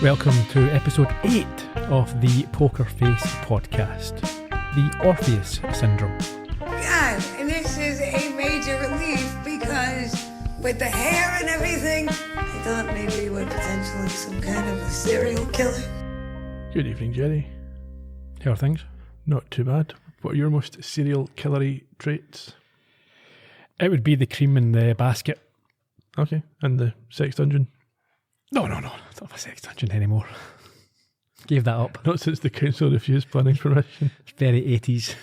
Welcome to episode 8 of the Poker Face podcast, the Orpheus Syndrome. God, and this is a major relief because with the hair and everything, I thought maybe you were potentially some kind of a serial killer. Good evening, Gerry. How are things? Not too bad. What are your most serial killery traits? It would be the cream in the basket. Okay, and the sex dungeon? No, it's not a sex dungeon anymore. Gave that up. Not since the council refused planning permission. It's very 80s.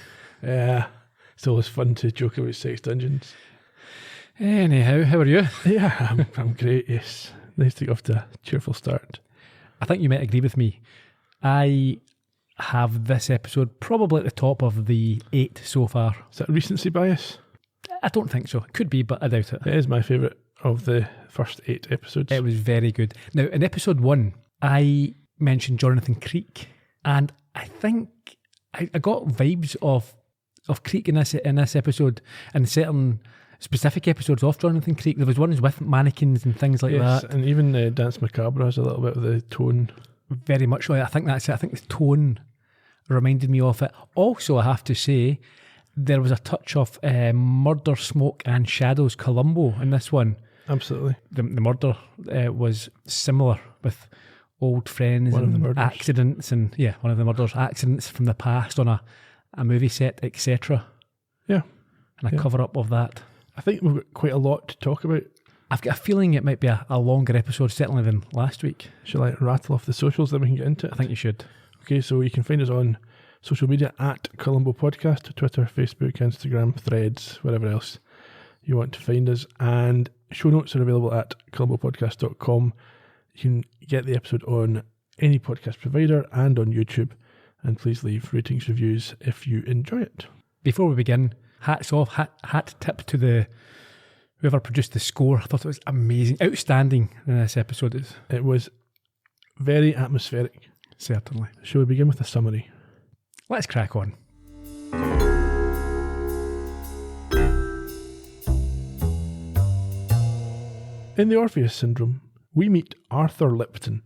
Yeah, it's always fun to joke about sex dungeons. Anyhow, how are you? Yeah, I'm great, yes. Nice to get off to a cheerful start. I think you might agree with me. I have this episode probably at the top of the 8 so far. Is that recency bias? I don't think so. It could be, but I doubt it. It is my favourite of the first 8 episodes. It was very good. Now, in episode 1, I mentioned Jonathan Creek, and I think I got vibes of Creek in this episode, and certain specific episodes of Jonathan Creek. There was ones with mannequins and things like yes, that. And even Dance Macabre has a little bit of the tone. Very much so. I think that's it. I think the tone reminded me of it. Also, I have to say, there was a touch of Murder, Smoke and Shadows Columbo in this one. Absolutely. The murder was similar with old friends and accidents and one of the murders, accidents from the past on a movie set, etc. Yeah. And a cover-up of that. I think we've got quite a lot to talk about. I've got a feeling it might be a longer episode, certainly than last week. Shall I rattle off the socials, then we can get into it? I think you should. Okay, so you can find us on social media at Columbo Podcast, Twitter, Facebook, Instagram, Threads, wherever else you want to find us. And show notes are available at columbopodcast.com. You can get the episode on any podcast provider and on YouTube. And please leave ratings, reviews if you enjoy it. Before we begin, hats off, hat tip to whoever produced the score. I thought it was amazing, outstanding in this episode. It was very atmospheric. Certainly. Shall we begin with a summary? Let's crack on. In the Orpheus Syndrome, we meet Arthur Lipton,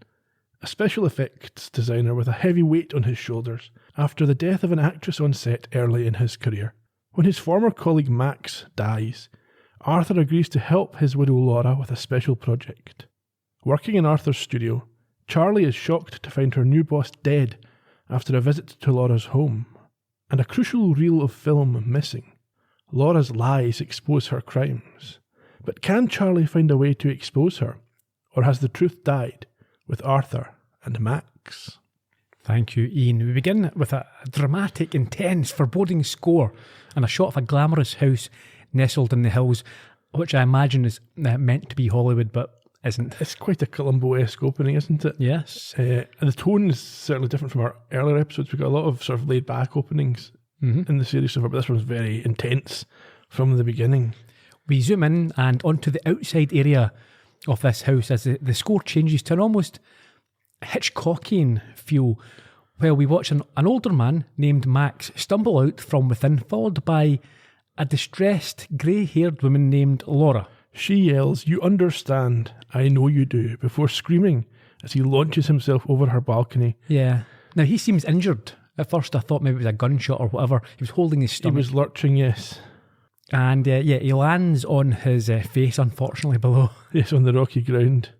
a special effects designer with a heavy weight on his shoulders after the death of an actress on set early in his career. When his former colleague Max dies, Arthur agrees to help his widow Laura with a special project. Working in Arthur's studio, Charlie is shocked to find her new boss dead after a visit to Laura's home, and a crucial reel of film missing. Laura's lies expose her crimes. But can Charlie find a way to expose her? Or has the truth died with Arthur and Max? Thank you, Ian. We begin with a dramatic, intense, foreboding score and a shot of a glamorous house nestled in the hills, which I imagine is meant to be Hollywood, but isn't. It's quite a Columbo-esque opening, isn't it? Yes. And the tone is certainly different from our earlier episodes. We've got a lot of sort of laid-back openings in the series so far, but this one's very intense from the beginning. We zoom in and onto the outside area of this house as the score changes to an almost Hitchcockian feel, while we watch an older man named Max stumble out from within, followed by a distressed, grey-haired woman named Laura. She yells, "You understand, I know you do," before screaming as he launches himself over her balcony. Yeah. Now, he seems injured. At first I thought maybe it was a gunshot or whatever. He was holding his stomach. He was lurching, yes. And he lands on his face, unfortunately, below. Yes, on the rocky ground.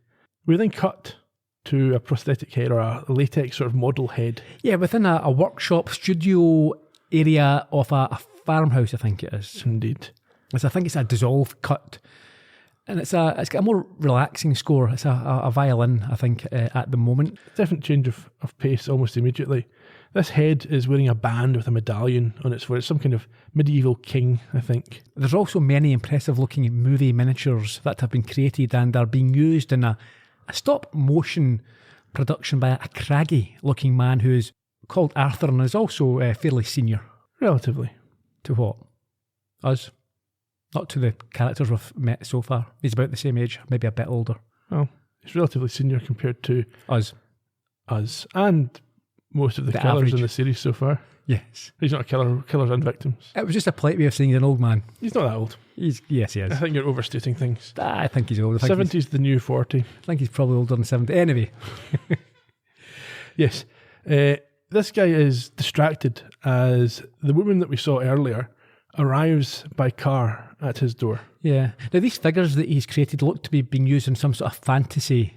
We then cut to a prosthetic head, or a latex sort of model head. Yeah, within a workshop studio area of a farmhouse, I think it is. Indeed. I think it's a dissolved cut. And it's got a more relaxing score. It's a violin, I think, at the moment. Different change of pace almost immediately. This head is wearing a band with a medallion on its foot. It's some kind of medieval king, I think. There's also many impressive looking movie miniatures that have been created and are being used in a stop motion production by a craggy looking man who is called Arthur and is also fairly senior. Relatively. To what? Us? Not to the characters we've met so far. He's about the same age, maybe a bit older. Well, he's relatively senior compared to us. us and most of the The killers average. in the series so far. Yes. He's not a killer, killers and victims. It was just a polite way of saying he's an old man. He's not that old. Yes, he I is. think you're overstating things. I think he's old. I think 70's the new 40. I think he's probably older than 70. Anyway, Yes. This guy is distracted as the woman that we saw earlier arrives by car at his door. yeah. Now, these figures that he's created look to be being used in some sort of fantasy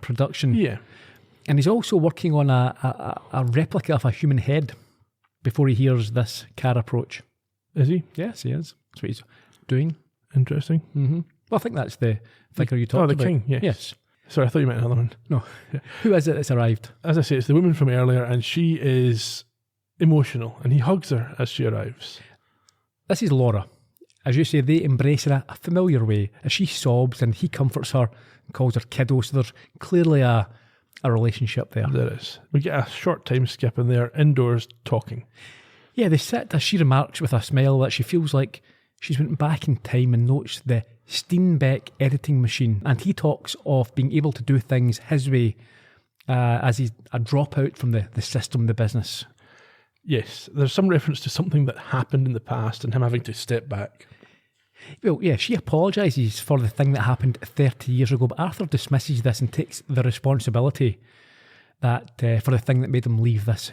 production. Yeah. And he's also working on a replica of a human head before he hears this car approach. Is he? Yes, he is. That's what he's doing. Interesting. Mm-hmm. Well, I think that's the figure you talked the about. king, yes. Yes. Sorry, I thought you meant another one. No. Who is it that's arrived? As I say, it's the woman from earlier, and she is emotional, and he hugs her as she arrives. This is Laura. As you say, they embrace in a familiar way as she sobs and he comforts her and calls her kiddo. So there's clearly a relationship there. There is. We get a short time skip, and they're indoors talking. Yeah, they sit as she remarks with a smile that she feels like she's went back in time and notes the Steenbeck editing machine. And he talks of being able to do things his way as he's a dropout from the system, the business. Yes, there's some reference to something that happened in the past and him having to step back. Well, yeah, she apologises for the thing that happened 30 years ago, but Arthur dismisses this and takes the responsibility that for the thing that made them leave this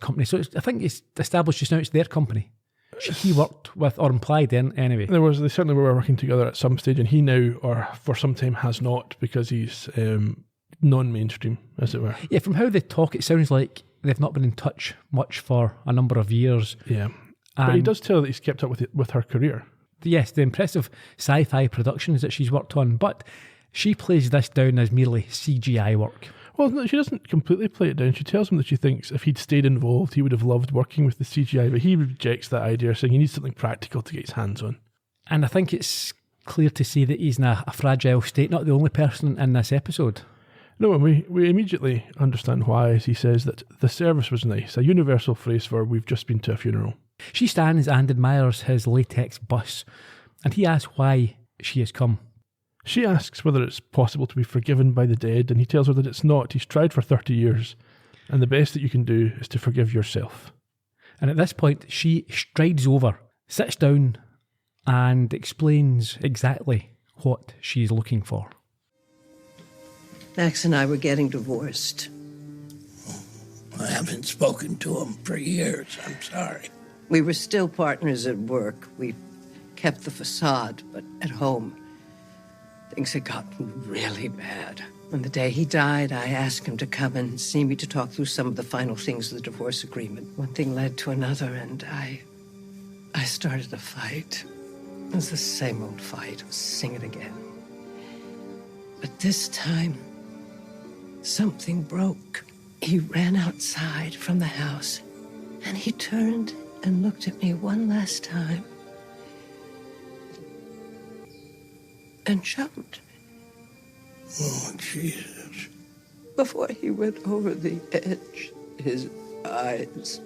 company. So I think it's established just now it's their company. He worked with, or implied in, anyway. They certainly were working together at some stage, and he now, or for some time, has not, because he's non-mainstream, as it were. Yeah, from how they talk, it sounds like they've not been in touch much for a number of years. Yeah, but he does tell her that he's kept up with her career. Yes, the impressive sci-fi productions that she's worked on, but she plays this down as merely CGI work. Well, no, she doesn't completely play it down. She tells him that she thinks if he'd stayed involved, he would have loved working with the CGI, but he rejects that idea, saying he needs something practical to get his hands on. And I think it's clear to see that he's in a fragile state, not the only person in this episode. No, and we immediately understand why, as he says that the service was nice, a universal phrase for we've just been to a funeral. She stands and admires his latex bus, and he asks why she has come. She asks whether it's possible to be forgiven by the dead, and he tells her that it's not. He's tried for 30 years, and the best that you can do is to forgive yourself. And at this point, she strides over, sits down, and explains exactly what she's looking for. Max and I were getting divorced. I haven't spoken to him for years. I'm sorry. We were still partners at work. We kept the facade, but at home, things had gotten really bad. On the day he died, I asked him to come and see me to talk through some of the final things of the divorce agreement. One thing led to another, and I started a fight. It was the same old fight. Sing it again. But this time, something broke. He ran outside from the house, and he turned and looked at me one last time and jumped. Oh, Jesus. Before he went over the edge, his eyes.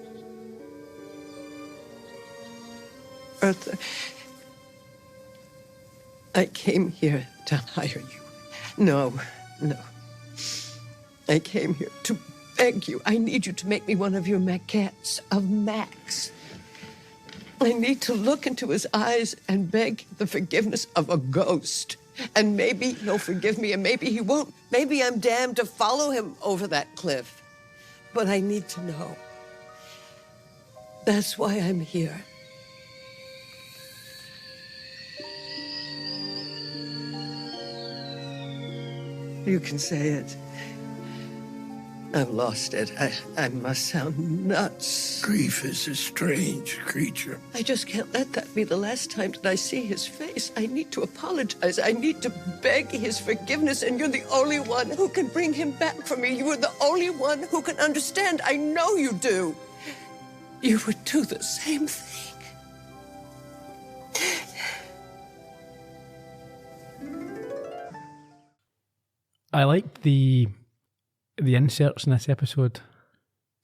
Arthur, I came here to hire you. No. I came here to beg you. I need you to make me one of your maquettes of Max. I need to look into his eyes and beg the forgiveness of a ghost. And maybe he'll forgive me, and maybe he won't. Maybe I'm damned to follow him over that cliff. But I need to know. That's why I'm here. You can say it. I've lost it. I must sound nuts. Grief is a strange creature. I just can't let that be the last time that I see his face. I need to apologize. I need to beg his forgiveness, and you're the only one who can bring him back for me. You are the only one who can understand. I know you do. You would do the same thing. I like the inserts in this episode.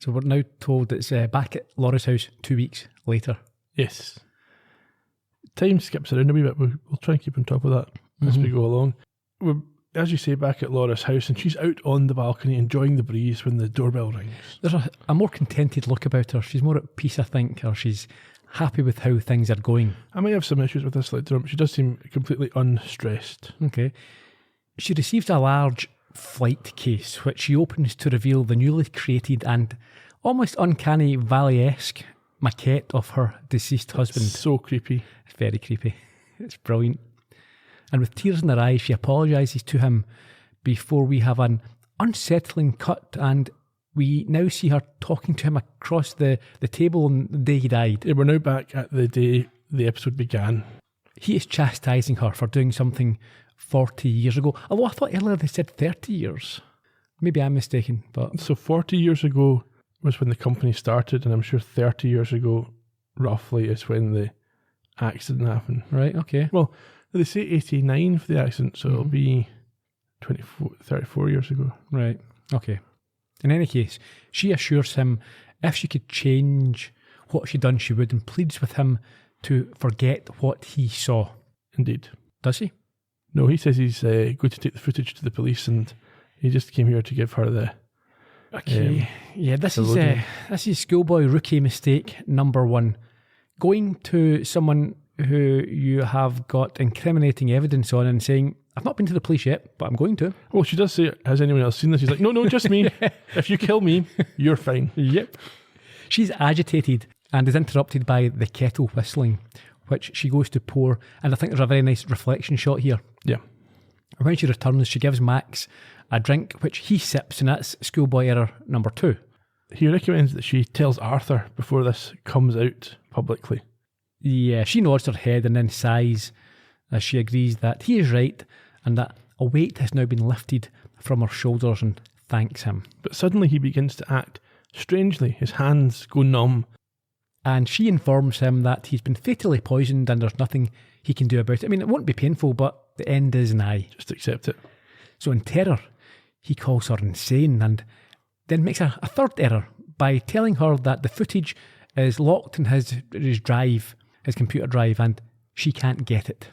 So we're now told it's back at Laura's house 2 weeks later. Yes. Time skips around a wee bit. We'll try and keep on top of that as we go along. as you say, back at Laura's house, and she's out on the balcony enjoying the breeze when the doorbell rings. There's a more contented look about her. She's more at peace, I think, or she's happy with how things are going. I might have some issues with this later on, but she does seem completely unstressed. Okay. She receives a large flight case, which she opens to reveal the newly created and almost uncanny Valley-esque maquette of her deceased husband. It's so creepy. It's very creepy. It's brilliant. And with tears in her eyes, she apologises to him before we have an unsettling cut, and we now see her talking to him across the table on the day he died. Yeah, we're now back at the day the episode began. He is chastising her for doing something 40 years ago. Although I thought earlier they said 30 years. Maybe I'm mistaken. But So 40 years ago was when the company started, and I'm sure 30 years ago, roughly, is when the accident happened. Right, okay. Well, they say 89 for the accident, so it'll be 34 years ago. Right, okay. In any case, she assures him if she could change what she'd done, she would, and pleads with him to forget what he saw. Indeed. Does he? No, he says he's going to take the footage to the police, and he just came here to give her the... Okay. Yeah, this is schoolboy rookie mistake number one. Going to someone who you have got incriminating evidence on and saying, I've not been to the police yet, but I'm going to. Well, she does say, has anyone else seen this? He's like, no, just me. If you kill me, you're fine. Yep. She's agitated and is interrupted by the kettle whistling, which she goes to pour, and I think there's a very nice reflection shot here. Yeah. When she returns, she gives Max a drink, which he sips, and that's schoolboy error number 2. He recommends that she tells Arthur before this comes out publicly. Yeah, she nods her head and then sighs as she agrees that he is right and that a weight has now been lifted from her shoulders, and thanks him. But suddenly he begins to act strangely. His hands go numb. And she informs him that he's been fatally poisoned and there's nothing he can do about it. I mean, it won't be painful, but the end is nigh. Just accept it. So in terror, he calls her insane and then makes a third error by telling her that the footage is locked in his drive, his computer drive, and she can't get it.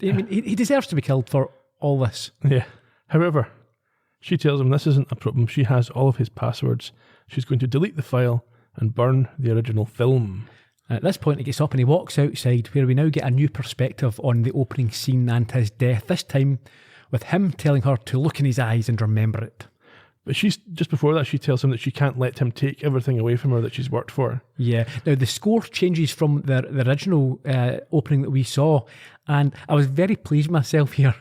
I mean, he deserves to be killed for all this. Yeah. However, she tells him this isn't a problem. She has all of his passwords. She's going to delete the file and burn the original film. And at this point, he gets up and he walks outside, where we now get a new perspective on the opening scene and his death, this time with him telling her to look in his eyes and remember it. But she's just before that, she tells him that she can't let him take everything away from her that she's worked for. Yeah. Now, the score changes from the original opening that we saw, and I was very pleased with myself here.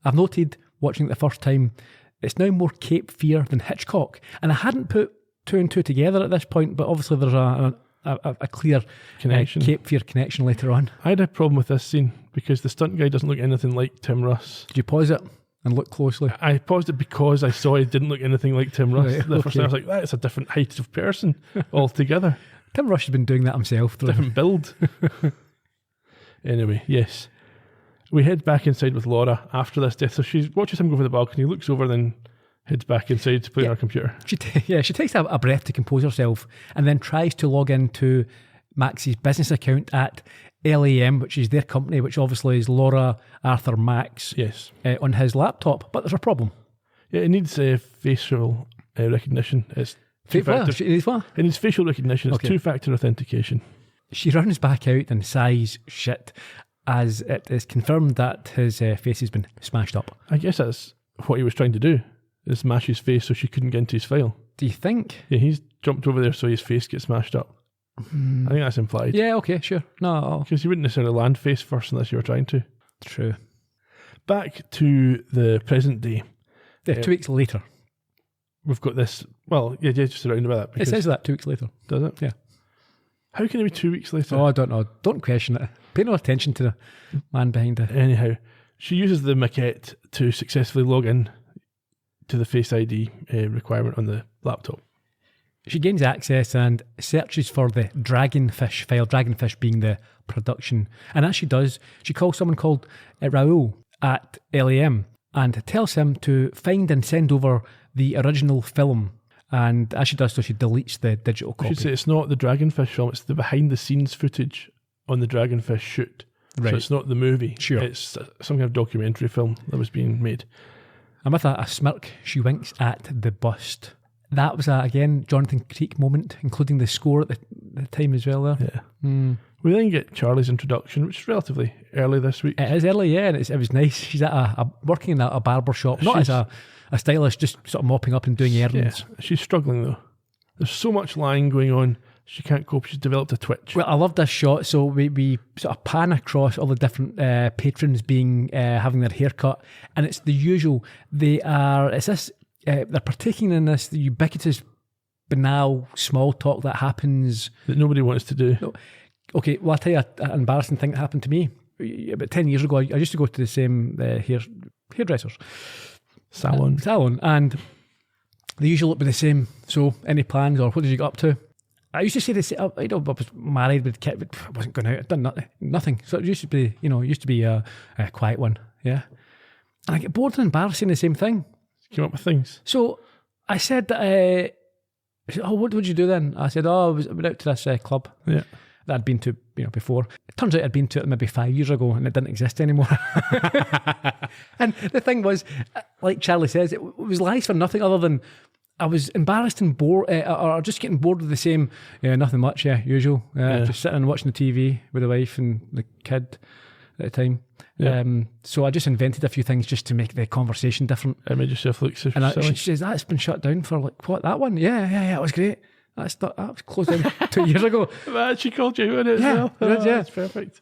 I've noted, watching it the first time, it's now more Cape Fear than Hitchcock, and I hadn't put 2 and 2 together at this point, but obviously there's a clear connection. Cape Fear connection later on. I had a problem with this scene because the stunt guy doesn't look anything like Tim Russ. Did you pause it and look closely? I paused it because I saw he didn't look anything like Tim Russ. Right, the first time I was like, that's a different height of person altogether. Tim Russ has been doing that himself. Different build. Anyway, yes. We head back inside with Laura after this death. So she watches him go over the balcony, looks over, then heads back inside to play on her computer. She takes a breath to compose herself and then tries to log into Max's business account at LAM, which is their company, which obviously is Laura, Arthur, Max, yes, on his laptop. But there's a problem. Yeah, it needs facial recognition. It's It needs what? It needs facial recognition. It's two-factor authentication. She runs back out and sighs shit as it is confirmed that his face has been smashed up. I guess that's what he was trying to do, is smash his face so she couldn't get into his file. Do you think? Yeah, he's jumped over there so his face gets smashed up. I think that's implied. Yeah, okay, sure. No. Because you wouldn't necessarily land face first unless you were trying to. True. Back to the present day. Yeah, 2 weeks later. We've got this, well, yeah, just around about that. It says that 2 weeks later. Does it? Yeah. How can it be 2 weeks later? Oh, I don't know. Don't question it. Pay no attention to the man behind it. Anyhow, she uses the maquette to successfully log in to the Face ID requirement on the laptop. She gains access and searches for the Dragonfish file, Dragonfish being the production. And as she does, she calls someone called Raoul at LAM and tells him to find and send over the original film. And as she does so, she deletes the digital copy. I should say it's not the Dragonfish film, it's the behind-the-scenes footage on the Dragonfish shoot. Right. So it's not the movie. Sure. It's some kind of documentary film that was being made. And with a smirk, she winks at the bust. That was, again, Jonathan Creek moment, including the score at the time as well there. Yeah. We then get Charlie's introduction, which is relatively early this week. It is early, yeah, and it was nice. She's at working in a barber shop, not as a stylist, just sort of mopping up and doing errands. Yeah, she's struggling though. There's so much lying going on. She can't cope. She's developed a twitch. Well, I love this shot. So we sort of pan across all the different patrons having their haircut, and it's the usual. They're partaking in this the ubiquitous, banal small talk that happens that nobody wants to do. No. Okay, well, I'll tell you an embarrassing thing that happened to me about 10 years ago. I used to go to the same hairdressers salon, and the usual would be the same. So, any plans, or what did you get up to? I used to say this. I was married with a kid, but I wasn't going out. I'd done nothing. So it used to be a quiet one. Yeah, and I get bored and embarrassed saying the same thing. Came up with things. So I said that. What would you do then? I said, I went out to this club. Yeah. That I'd been to, before. It turns out I'd been to it maybe 5 years ago, and it didn't exist anymore. And the thing was, like Charlie says, it was lies for nothing other than I was embarrassed and bored, or just getting bored with the same. Nothing much. Usual. Just sitting and watching the TV with the wife and the kid at the time. Yeah. So I just invented a few things just to make the conversation different. It made yourself look so silly. She says, that's been shut down for what, that one? Yeah, it was great. That was closed down 2 years ago. Man, she called you on it as well. Yeah. That's perfect.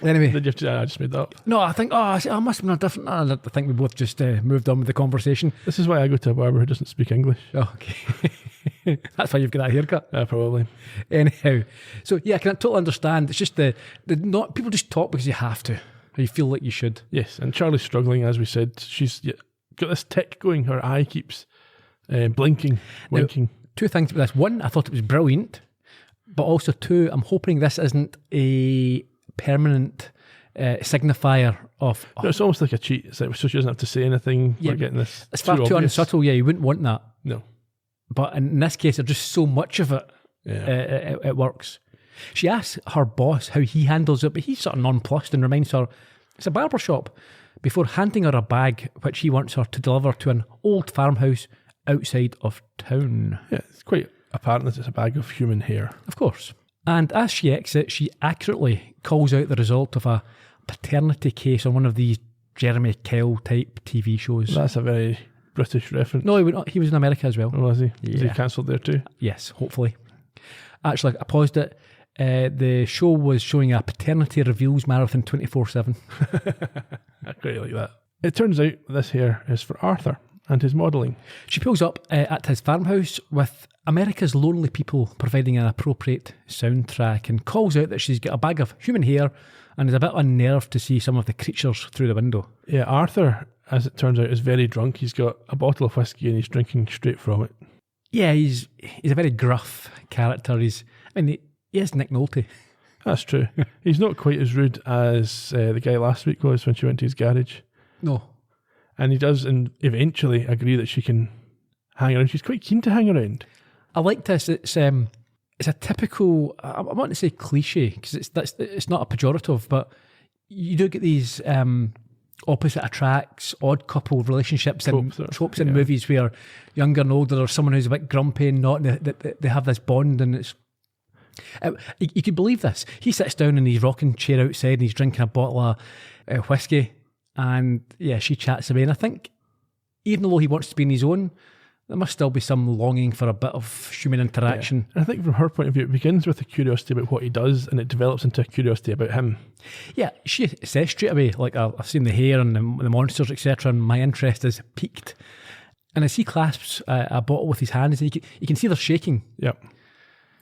Anyway. I just made that up. No, I think, I must have been a different. I think we both just moved on with the conversation. This is why I go to a barber who doesn't speak English. Oh, okay. That's why you've got that haircut. Probably. Anyhow. So, yeah, I can totally understand. It's just not people just talk because you have to. Or you feel like you should. Yes, and Charlie's struggling, as we said. She's got this tick going. Her eye keeps blinking, winking. Now, two things about this. One, I thought it was brilliant, but also two, I'm hoping this isn't a permanent signifier of... No, it's almost like a cheat. It's like, so she doesn't have to say anything. Yeah, we're getting this. It's far too unsubtle. Yeah, you wouldn't want that. No. But in this case, there's just so much of it. Yeah. It works. She asks her boss how he handles it, but he's sort of nonplussed and reminds her it's a barber shop before handing her a bag which he wants her to deliver to an old farmhouse outside of town. Yeah, it's quite apparent that it's a bag of human hair. Of course. And as she exits, she accurately calls out the result of a paternity case on one of these Jeremy Kyle type TV shows. That's a very British reference. No, he was in America as well. Oh, was he? Yeah. Was he cancelled there too? Yes, hopefully. Actually, I paused it. The show was showing a paternity reveals marathon 24/7. I quite like that. It turns out this hair is for Arthur and his modelling. She pulls up at his farmhouse with America's Lonely People providing an appropriate soundtrack and calls out that she's got a bag of human hair and is a bit unnerved to see some of the creatures through the window. Yeah, Arthur, as it turns out, is very drunk. He's got a bottle of whiskey and he's drinking straight from it. Yeah, he's a very gruff character. He is Nick Nolte. That's true. He's not quite as rude as the guy last week was when she went to his garage. No. And he does eventually agree that she can hang around. She's quite keen to hang around. I like this. It's a typical, I want to say cliche, because it's not a pejorative, but you do get these opposite attracts, odd couple relationships tropes in movies where younger and older, or someone who's a bit grumpy and not, they have this bond, and it's... you could believe this. He sits down in his rocking chair outside and he's drinking a bottle of whiskey, and yeah, she chats away. And I think even though he wants to be on his own, there must still be some longing for a bit of human interaction. Yeah. I think from her point of view, it begins with a curiosity about what he does and it develops into a curiosity about him. Yeah, she says straight away, like, I've seen the hair and the monsters, etc., and my interest is piqued. And as he clasps a bottle with his hands, you can see they're shaking. Yep.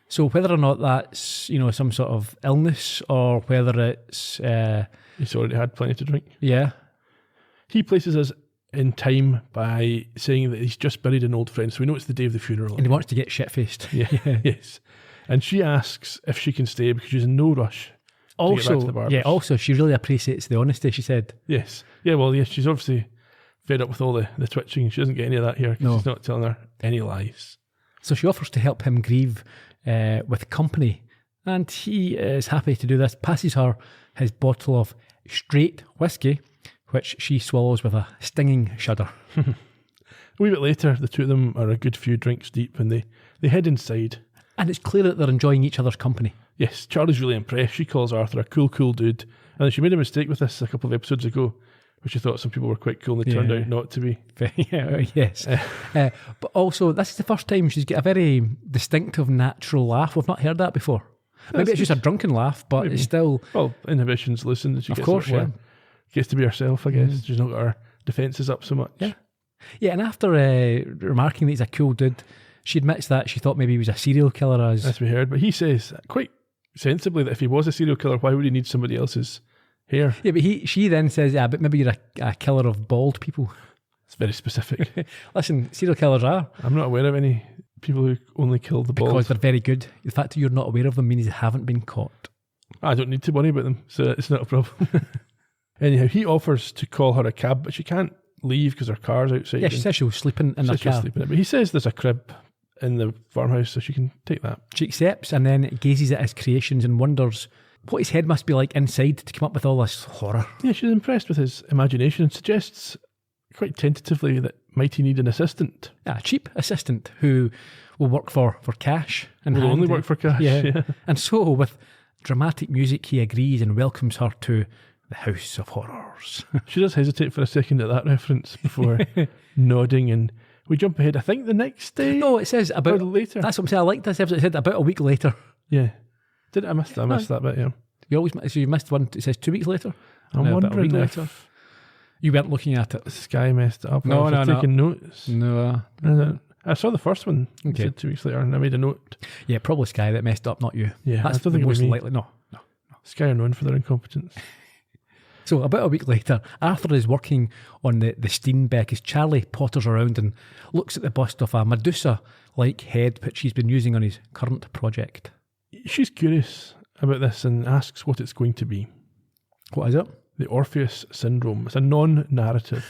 So whether or not that's, some sort of illness, or whether it's... he's already had plenty to drink. Yeah. He places us in time by saying that he's just buried an old friend, so we know it's the day of the funeral. And he wants to get shit-faced. Yeah. Yes. And she asks if she can stay because she's in no rush to get back to the barbers. Yeah, also, she really appreciates the honesty, she said. Yes. Yeah, well, yes, she's obviously fed up with all the twitching. She doesn't get any of that here because he's not telling her any lies. So she offers to help him grieve with company, and he is happy to do this, passes her his bottle of straight whiskey, which she swallows with a stinging shudder. A wee bit later, the two of them are a good few drinks deep and they head inside. And it's clear that they're enjoying each other's company. Yes, Charlie's really impressed. She calls Arthur a cool dude. And then she made a mistake with this a couple of episodes ago, which she thought some people were quite cool and they turned out not to be. Yes. But also, this is the first time she's got a very distinctive, natural laugh. We've not heard that before. Maybe it's just a drunken laugh, but it's still... Well, inhibitions loosened. She of course, gets to be herself, I guess. She's not got her defences up so much. Yeah, and after remarking that he's a cool dude, she admits that she thought maybe he was a serial killer. As we heard, but he says quite sensibly that if he was a serial killer, why would he need somebody else's hair? Yeah, but she then says, yeah, but maybe you're a killer of bald people. It's very specific. Listen, serial killers are. I'm not aware of any people who only kill the bald. Because they're very good. The fact that you're not aware of them means they haven't been caught. I don't need to worry about them, so it's not a problem. Anyhow, he offers to call her a cab, but she can't leave because her car's outside. Yeah, she says she was sleeping in her car. But he says there's a crib in the farmhouse, so she can take that. She accepts and then gazes at his creations and wonders what his head must be like inside to come up with all this horror. Yeah, she's impressed with his imagination and suggests quite tentatively that might he need an assistant. A cheap assistant who will work for cash. And will only work for cash. Yeah. And so with dramatic music he agrees and welcomes her to the House of Horrors. She does hesitate for a second at that reference before nodding, and we jump ahead. I think the next day. No, it says about later. That's what I'm saying. I like this episode. It said about a week later. Yeah. I missed that bit, yeah. You missed one. It says 2 weeks later. I'm wondering if later. You weren't looking at it. Sky messed it up. No. Taking notes. No. I saw the first one. Okay. Said 2 weeks later, and I made a note. Yeah, probably Sky that messed up, not you. Yeah, that's I don't think most it was me. likely. No. Sky are known for their incompetence. So about a week later, Arthur is working on the Steenbeck as Charlie potters around and looks at the bust of a Medusa-like head which he's been using on his current project. She's curious about this and asks what it's going to be. What is it? The Orpheus Syndrome. It's a non-narrative.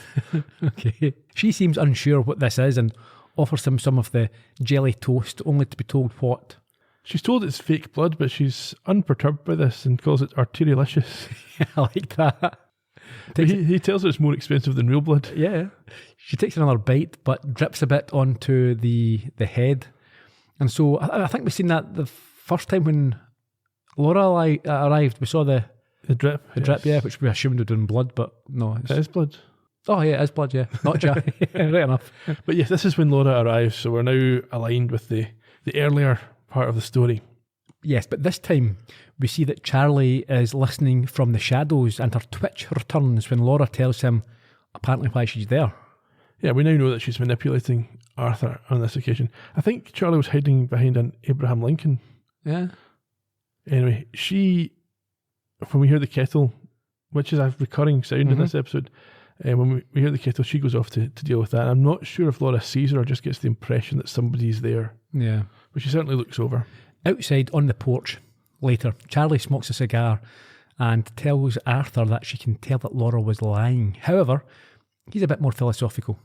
Okay. She seems unsure what this is and offers him some of the jelly toast, only to be told what. She's told it's fake blood, but she's unperturbed by this and calls it arterialicious. I like that. He tells her it's more expensive than real blood. Yeah. She takes another bite, but drips a bit onto the head. And so I think we've seen that the first time when Laura arrived. We saw the drip. Yeah, which we assumed would have been blood, but no. It is blood. Oh, yeah, it is blood, yeah. Not Jack. Right enough. But yes, this is when Laura arrives, so we're now aligned with the earlier part of the story. Yes, but this time we see that Charlie is listening from the shadows and her twitch returns when Laura tells him apparently why she's there. Yeah, we now know that she's manipulating Arthur on this occasion. I think Charlie was hiding behind an Abraham Lincoln. Yeah. Anyway, when we hear the kettle, which is a recurring sound in this episode, when we hear the kettle, she goes off to deal with that. And I'm not sure if Laura sees her or just gets the impression that somebody's there. Yeah. But she certainly looks over. Outside on the porch, later, Charlie smokes a cigar and tells Arthur that she can tell that Laura was lying. However, he's a bit more philosophical.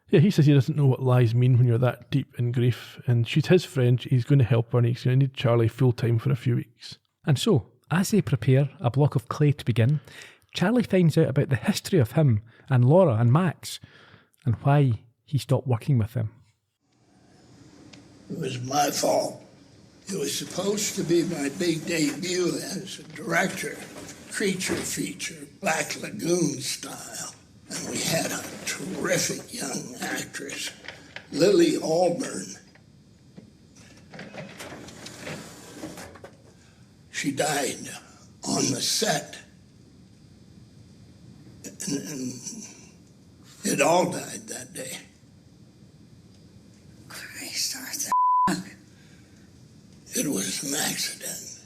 Yeah, he says he doesn't know what lies mean when you're that deep in grief. And she's his friend, he's going to help her, and he's going to need Charlie full time for a few weeks. And so, as they prepare a block of clay to begin, Charlie finds out about the history of him and Laura and Max and why he stopped working with them. It was my fault. It was supposed to be my big debut as a director, creature feature, Black Lagoon style. And we had a terrific young actress, Lily Alburn. She died on the set. And it all died that day. Christ, Arthur. It was an accident.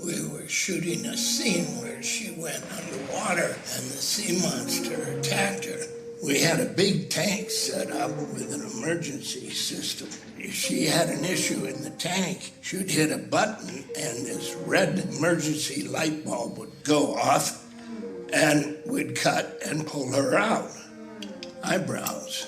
We were shooting a scene where she went underwater and the sea monster attacked her. We had a big tank set up with an emergency system. If she had an issue in the tank, she'd hit a button and this red emergency light bulb would go off and we'd cut and pull her out. Eyebrows.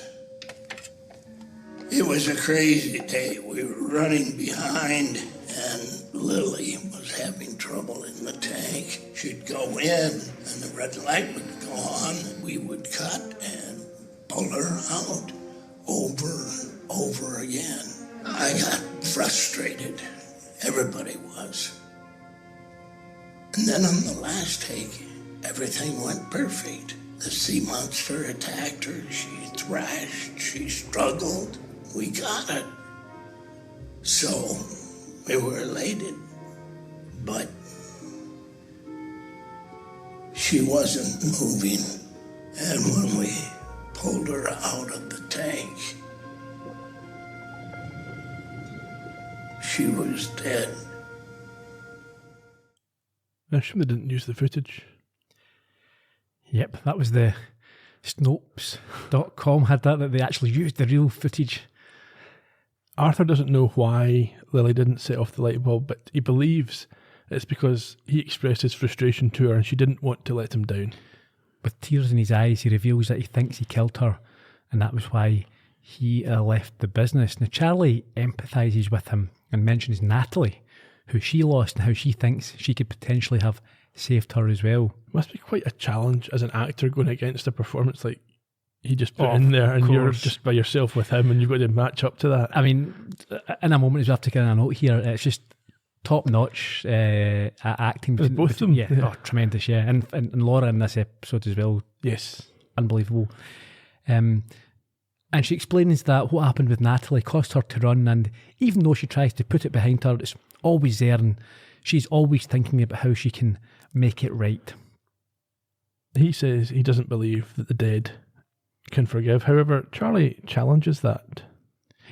It was a crazy day. We were running behind, and Lily was having trouble in the tank. She'd go in, and the red light would go on. We would cut and pull her out over and over again. I got frustrated. Everybody was. And then on the last take, everything went perfect. The sea monster attacked her. She thrashed. She struggled. We got it. So we were elated. But she wasn't moving. And when we pulled her out of the tank, she was dead. I assume they didn't use the footage. Yep, that was the Snopes.com had that they actually used the real footage. Arthur doesn't know why Lily didn't set off the light bulb, but he believes it's because he expressed his frustration to her and she didn't want to let him down. With tears in his eyes, he reveals that he thinks he killed her, and that was why he left the business. Now, Charlie empathises with him and mentions Natalie, who she lost and how she thinks she could potentially have saved her as well. Must be quite a challenge as an actor going against a performance like he just put in there, and you're just by yourself with him and you've got to match up to that. I mean, in a moment, as we have to get a note here, it's just top-notch acting. With both of them? Yeah. Oh, tremendous, yeah. And Laura in this episode as well. Yes. Unbelievable. And she explains that what happened with Natalie caused her to run, and even though she tries to put it behind her, it's always there, and she's always thinking about how she can make it right. He says he doesn't believe that the dead can forgive. However, Charlie challenges that.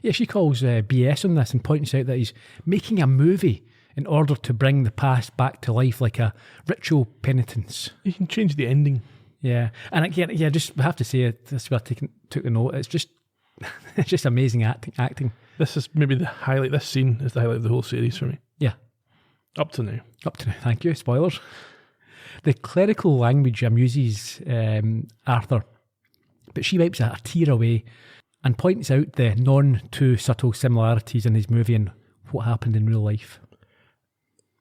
Yeah, she calls BS on this and points out that he's making a movie in order to bring the past back to life like a ritual penitence. You can change the ending. Yeah, and again, yeah, just we have to say it. This is where I took the note. It's just amazing acting. This is maybe the highlight. This scene is the highlight of the whole series for me. Yeah, up to now. Thank you. Spoilers. The clerical language amuses Arthur, but she wipes a tear away and points out the too subtle similarities in his movie and what happened in real life.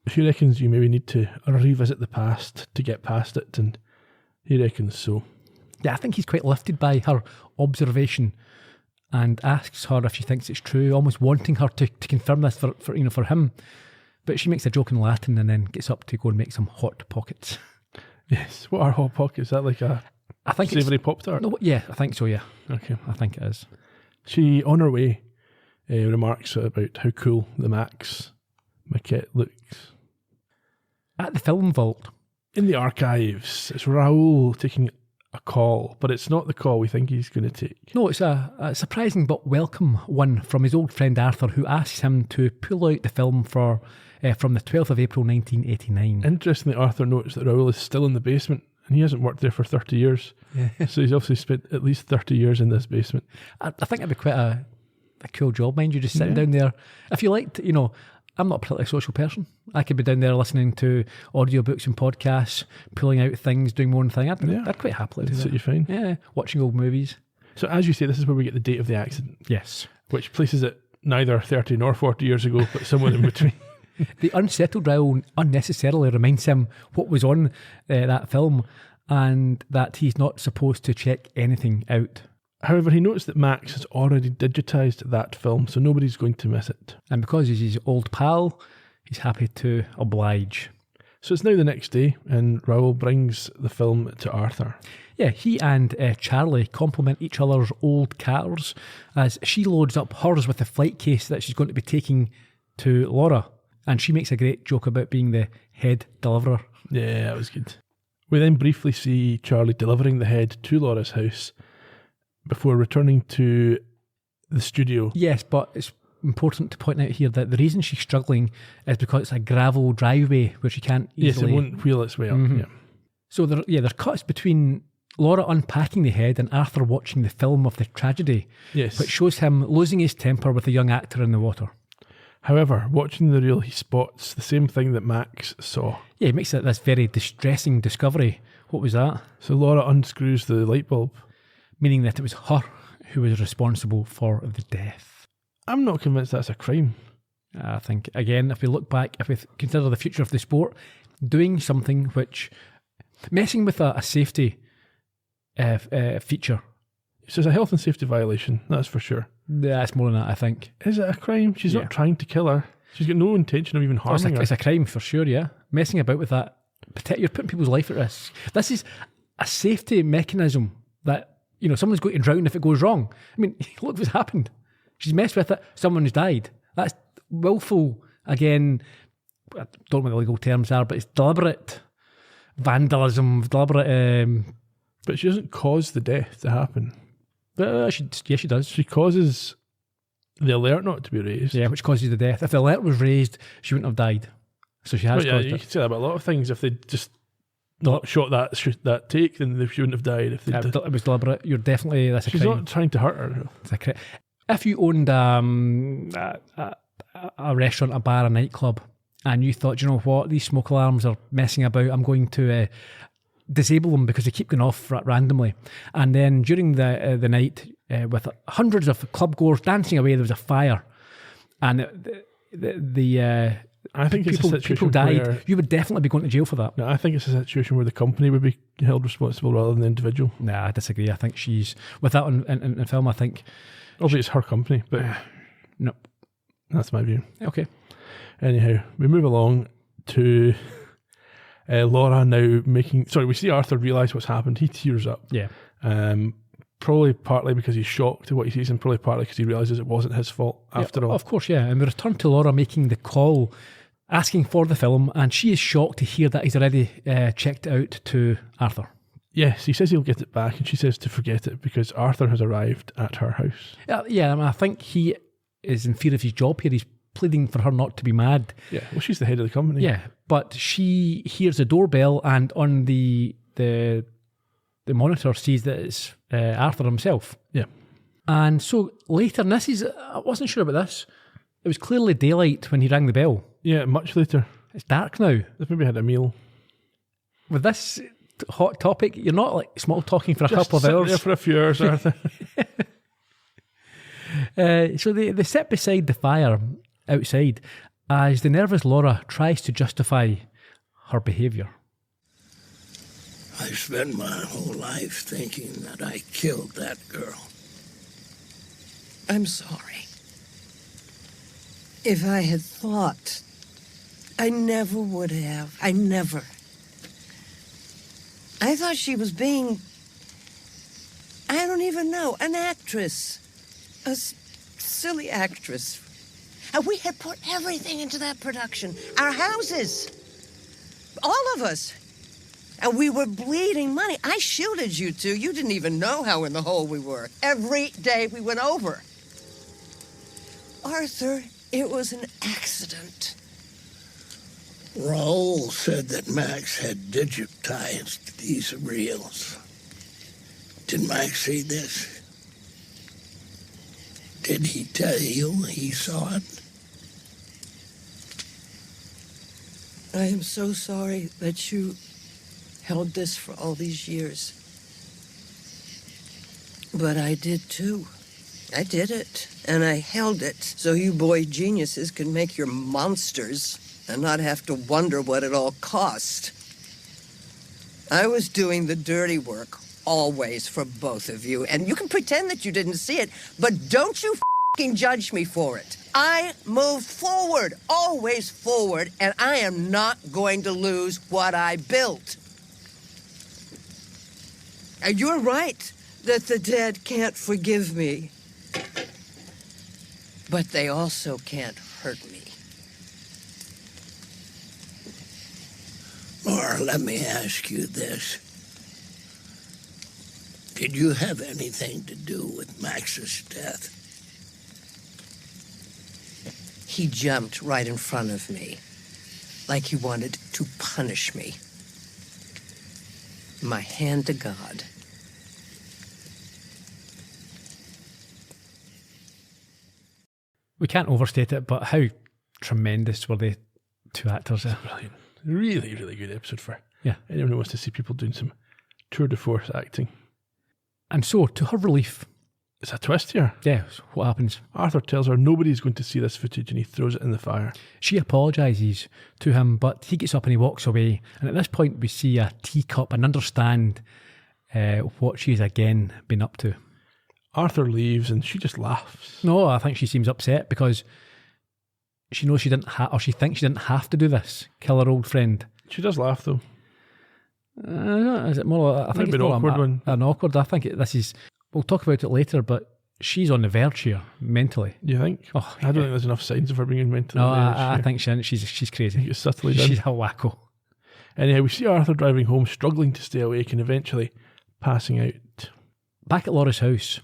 She reckons you maybe need to revisit the past to get past it, and he reckons so. Yeah, I think he's quite lifted by her observation and asks her if she thinks it's true, almost wanting her to confirm this for him. But she makes a joke in Latin and then gets up to go and make some hot pockets. Yes, what are hot pockets? Is that like a savoury Pop-Tart? No, yeah, I think so, yeah. Okay. I think it is. She, on her way, remarks about how cool the Max maquette looks. At the film vault. In the archives, it's Raoul taking a call, but it's not the call we think he's going to take. No, it's a surprising but welcome one from his old friend Arthur, who asks him to pull out the film from the 12th of April 1989. Interestingly, Arthur notes that Raoul is still in the basement, and he hasn't worked there for 30 years. Yeah. So he's obviously spent at least 30 years in this basement. I think it'd be quite a cool job, mind you, just sitting down there. If you liked, I'm not a particularly social person. I could be down there listening to audiobooks and podcasts, pulling out things, doing my own thing. I'd quite happily do that. Suit you fine. Yeah, watching old movies. So as you say, this is where we get the date of the accident. Yes. Which places it neither 30 nor 40 years ago, but somewhere in between. The unsettled Raoul unnecessarily reminds him what was on that film and that he's not supposed to check anything out. However, he notes that Max has already digitised that film, so nobody's going to miss it. And because he's his old pal, he's happy to oblige. So it's now the next day, and Raoul brings the film to Arthur. Yeah, he and Charlie compliment each other's old cars as she loads up hers with the flight case that she's going to be taking to Laura. And she makes a great joke about being the head deliverer. Yeah, that was good. We then briefly see Charlie delivering the head to Laura's house before returning to the studio. Yes, but it's important to point out here that the reason she's struggling is because it's a gravel driveway where she can't easily... Yes, it won't wheel its way up. Mm-hmm. Yeah. So there are cuts between Laura unpacking the head and Arthur watching the film of the tragedy, yes, which shows him losing his temper with a young actor in the water. However, watching the reel, he spots the same thing that Max saw. Yeah, he makes this very distressing discovery. What was that? So Laura unscrews the light bulb. Meaning that it was her who was responsible for the death. I'm not convinced that's a crime. I think, again, if we look back, if we consider the future of the sport, doing something which, messing with a safety feature. So it's a health and safety violation, that's for sure. Yeah, it's more than that, I think. Is it a crime? She's not trying to kill her. She's got no intention of even harming her. It's a crime for sure, yeah. Messing about with that, you're putting people's life at risk. This is a safety mechanism that, someone's going to drown if it goes wrong. I mean, look what's happened. She's messed with it, someone's died. That's willful, again, I don't know what the legal terms are, but it's deliberate vandalism, deliberate... But she doesn't cause the death to happen. She does. She causes the alert not to be raised. Yeah, which causes the death. If the alert was raised, she wouldn't have died. So she has caused you it. can say that about a lot of things. If they just not shot that take, then she wouldn't have died. If it was deliberate. You're definitely... That's a crime. She's not trying to hurt her. It's a crime. If you owned a restaurant, a bar, a nightclub, and you thought, you know what, these smoke alarms are messing about, I'm going to disable them because they keep going off randomly. And then during the night, with hundreds of club goers dancing away, there was a fire, and I think people died. You would definitely be going to jail for that. No, I think it's a situation where the company would be held responsible rather than the individual. Nah, I disagree. I think she's with that in film. I think obviously it's her company, but no, that's my view. Okay. Anyhow, we move along to Laura now we see Arthur realise what's happened. He tears up. Yeah. Probably partly because he's shocked at what he sees, and probably partly because he realises it wasn't his fault after all. Of course, yeah. And we return to Laura making the call, asking for the film, and she is shocked to hear that he's already checked out to Arthur. Yes, he says he'll get it back, and she says to forget it because Arthur has arrived at her house. Yeah, I mean, I think he is in fear of his job here. He's pleading for her not to be mad. Yeah, well, she's the head of the company. Yeah, but she hears the doorbell, and on the monitor sees that it's Arthur himself. Yeah. And so later, and I wasn't sure about this, it was clearly daylight when he rang the bell. Yeah, much later. It's dark now. They've maybe had a meal. With this hot topic, you're not like small talking for a couple of hours. There for a few hours, Arthur. So they sit beside the fire outside as the nervous Laura tries to justify her behaviour. I spent my whole life thinking that I killed that girl. I'm sorry. If I had thought, I never would have. I never. I thought she was being, I don't even know, an actress. A silly actress. And we had put everything into that production. Our houses. All of us. And we were bleeding money. I shielded you two. You didn't even know how in the hole we were. Every day we went over. Arthur, it was an accident. Raoul said that Max had digitized these reels. Did Max see this? Did he tell you he saw it? I am so sorry that you held this for all these years. But I did too. I did it, and I held it so you boy geniuses can make your monsters and not have to wonder what it all cost. I was doing the dirty work, always, for both of you, and you can pretend that you didn't see it, but don't you f***ing judge me for it. I moved forward, always forward, and I am not going to lose what I built. And you're right that the dead can't forgive me. But they also can't hurt me. Laura, let me ask you this. Did you have anything to do with Max's death? He jumped right in front of me, like he wanted to punish me. My hand to God. We can't overstate it, but how tremendous were the two actors there? Brilliant. Really, really good episode for Yeah. anyone who wants to see people doing some tour de force acting. And so, to her relief, It's a twist here. Yeah, what happens? Arthur tells her nobody's going to see this footage and he throws it in the fire. She apologises to him, but he gets up and he walks away. And at this point, we see a teacup and understand what she's again been up to. Arthur leaves and she just laughs. No, I think she seems upset because she knows she didn't she thinks she didn't have to do this. Kill her old friend. She does laugh though. Is it more? I think Maybe it's an more awkward one. An awkward. I think this is. We'll talk about it later, but she's on the verge here mentally. You think? Oh, I don't think there's enough signs of her being mentally. No, I think she's crazy. It's subtly done. She's a wacko. Anyhow, we see Arthur driving home, struggling to stay awake and eventually passing out. Back at Laura's house.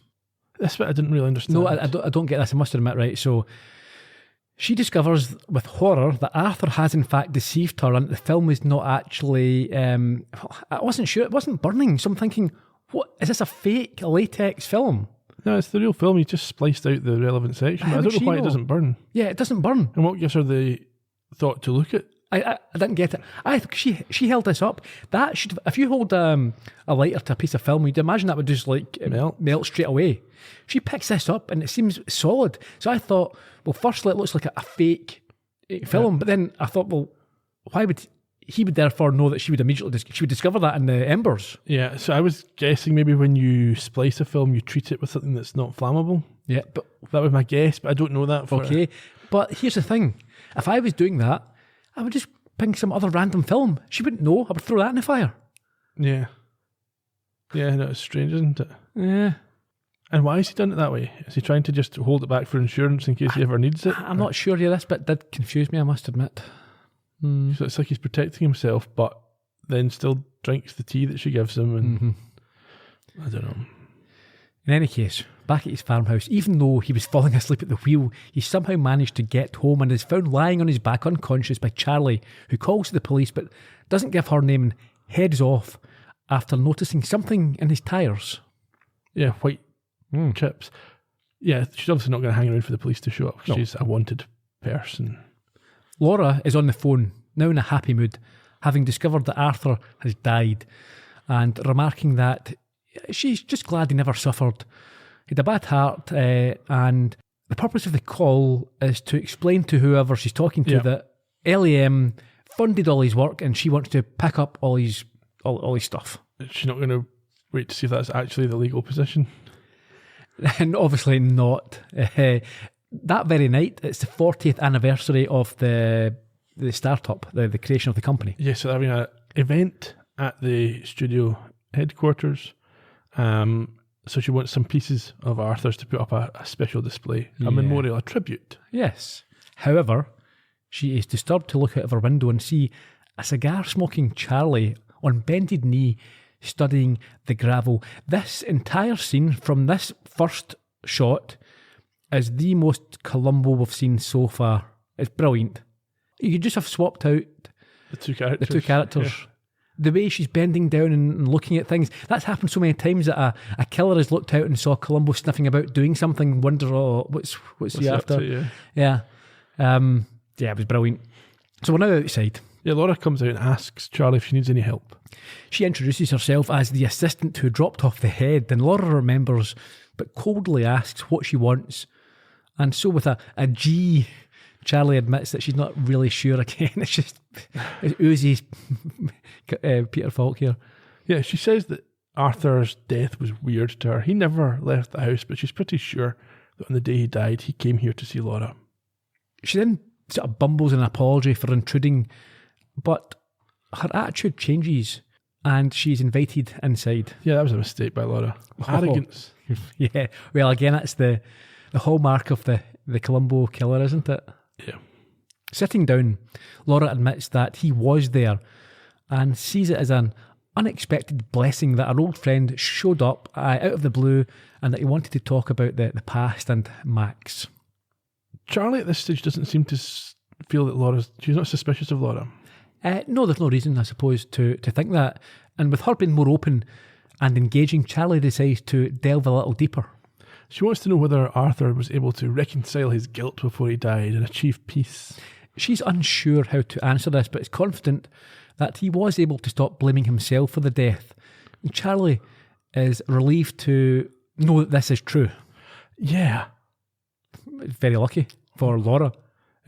This bit I didn't really understand. No, I don't get this. I must admit, right? So she discovers with horror that Arthur has in fact deceived her, and the film was not actually. I wasn't sure. It wasn't burning. So I'm thinking, what is this? A fake latex film? No, it's the real film. He just spliced out the relevant section. How I would don't know she why know? it doesn't burn. Yeah, it doesn't burn. And what gives her the thought to look at? I didn't get it. I think she held this up. That should, if you hold a lighter to a piece of film, you'd imagine that would just like melt straight away. She picks this up and it seems solid. So I thought, well, firstly it looks like a fake film, but then I thought, well, why would he would therefore know that she would discover that in the embers? Yeah, so I was guessing maybe when you splice a film, you treat it with something that's not flammable. Yeah, but That was my guess, but I don't know that for okay. But here's the thing: if I was doing that, I would just pick some other random film. She wouldn't know. I would throw that in the fire. Yeah. Yeah, no, it's strange, isn't it? Yeah. And why has he done it that way? Is he trying to just hold it back for insurance in case he ever needs it? I'm not sure. Yeah, this bit did confuse me, I must admit. So it's like he's protecting himself, but then still drinks the tea that she gives him. And I don't know. In any case, back at his farmhouse, even though he was falling asleep at the wheel, he somehow managed to get home and is found lying on his back unconscious by Charlie, who calls the police but doesn't give her name and heads off after noticing something in his tyres. Yeah, white chips. Yeah, she's obviously not going to hang around for the police to show up. No. She's a wanted person. Laura is on the phone, now in a happy mood, having discovered that Arthur has died, and remarking that she's just glad he never suffered. He had a bad heart, and the purpose of the call is to explain to whoever she's talking to that LAM funded all his work and she wants to pick up all his stuff. She's not going to wait to see if that's actually the legal position. And obviously not. That very night, it's the 40th anniversary of the startup, the creation of the company. Yeah, so they're having an event at the studio headquarters. So she wants some pieces of Arthur's to put up a special display, a memorial, a tribute. Yes. However, she is disturbed to look out of her window and see a cigar-smoking Charlie on bended knee studying the gravel. This entire scene from this first shot is the most Columbo we've seen so far. It's brilliant. You could just have swapped out The two characters. Yeah. The way she's bending down and looking at things. That's happened so many times that a killer has looked out and saw Columbo sniffing about doing something, wonder, what's he after? Yeah. It was brilliant. So we're now outside. Yeah, Laura comes out and asks Charlie if she needs any help. She introduces herself as the assistant who dropped off the head, and Laura remembers, but coldly asks what she wants. And so with a G, Charlie admits that she's not really sure again. It's Uzi's Peter Falk here. Yeah, she says that Arthur's death was weird to her. He never left the house, but she's pretty sure that on the day he died, he came here to see Laura. She then sort of bumbles an apology for intruding, but her attitude changes and she's invited inside. Yeah, that was a mistake by Laura. Arrogance. Yeah, well, again, that's the hallmark of the Columbo killer, isn't it? Yeah. Sitting down, Laura admits that he was there and sees it as an unexpected blessing that her old friend showed up out of the blue and that he wanted to talk about the past and Max. Charlie at this stage doesn't seem to feel that she's not suspicious of Laura. No, there's no reason, I suppose, to think that. And with her being more open and engaging, Charlie decides to delve a little deeper. She wants to know whether Arthur was able to reconcile his guilt before he died and achieve peace. She's unsure how to answer this, but is confident that he was able to stop blaming himself for the death. And Charlie is relieved to know that this is true. Yeah. Very lucky for Laura.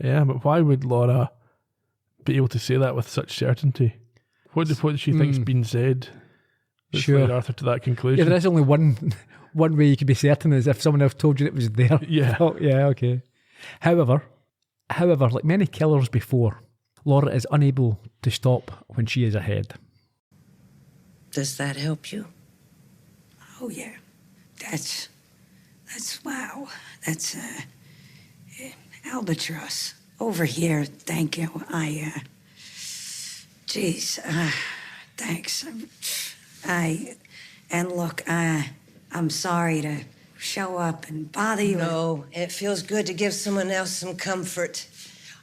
Yeah, but why would Laura be able to say that with such certainty? What does she think's been said that's led Arthur to that Yeah, conclusion? there is only one way you can be certain is if someone else told you it was there. Yeah. Oh, yeah, okay. However, like many killers before, Laura is unable to stop when she is ahead. Does that help you? Oh, yeah. That's wow. That's, albatross. Over here, thank you. Thanks. And look, I'm sorry to show up and bother you. No, it feels good to give someone else some comfort.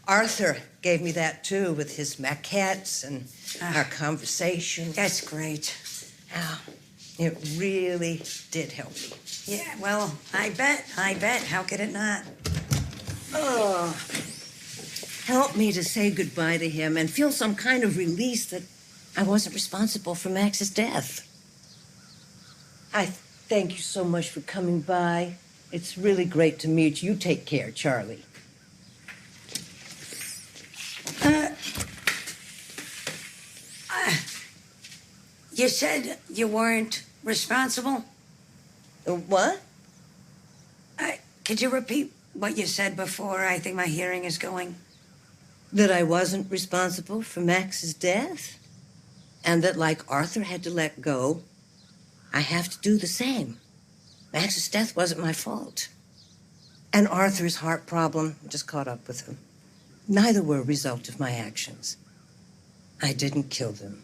Arthur gave me that too, with his maquettes and our conversation. That's great. Oh, it really did help me. Yeah, well, I bet. How could it not? Oh, help me to say goodbye to him and feel some kind of release that I wasn't responsible for Max's death. I thank you so much for coming by. It's really great to meet you. Take care, Charlie. You said you weren't responsible? What? Could you repeat what you said before? I think my hearing is going. That I wasn't responsible for Max's death? And that, like Arthur had to let go, I have to do the same. Max's death wasn't my fault. And Arthur's heart problem just caught up with him. Neither were a result of my actions. I didn't kill them.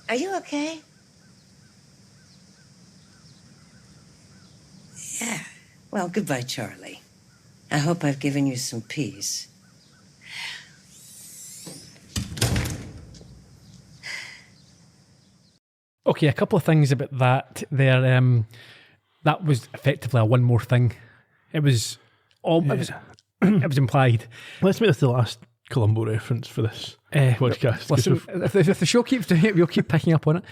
Are you okay? Yeah. Well, goodbye, Charlie. I hope I've given you some peace. Okay, a couple of things about that there. That was effectively a one more thing. It was it was implied. Let's make this the last Columbo reference for this podcast. Listen, if the show keeps doing it, we'll keep picking up on it.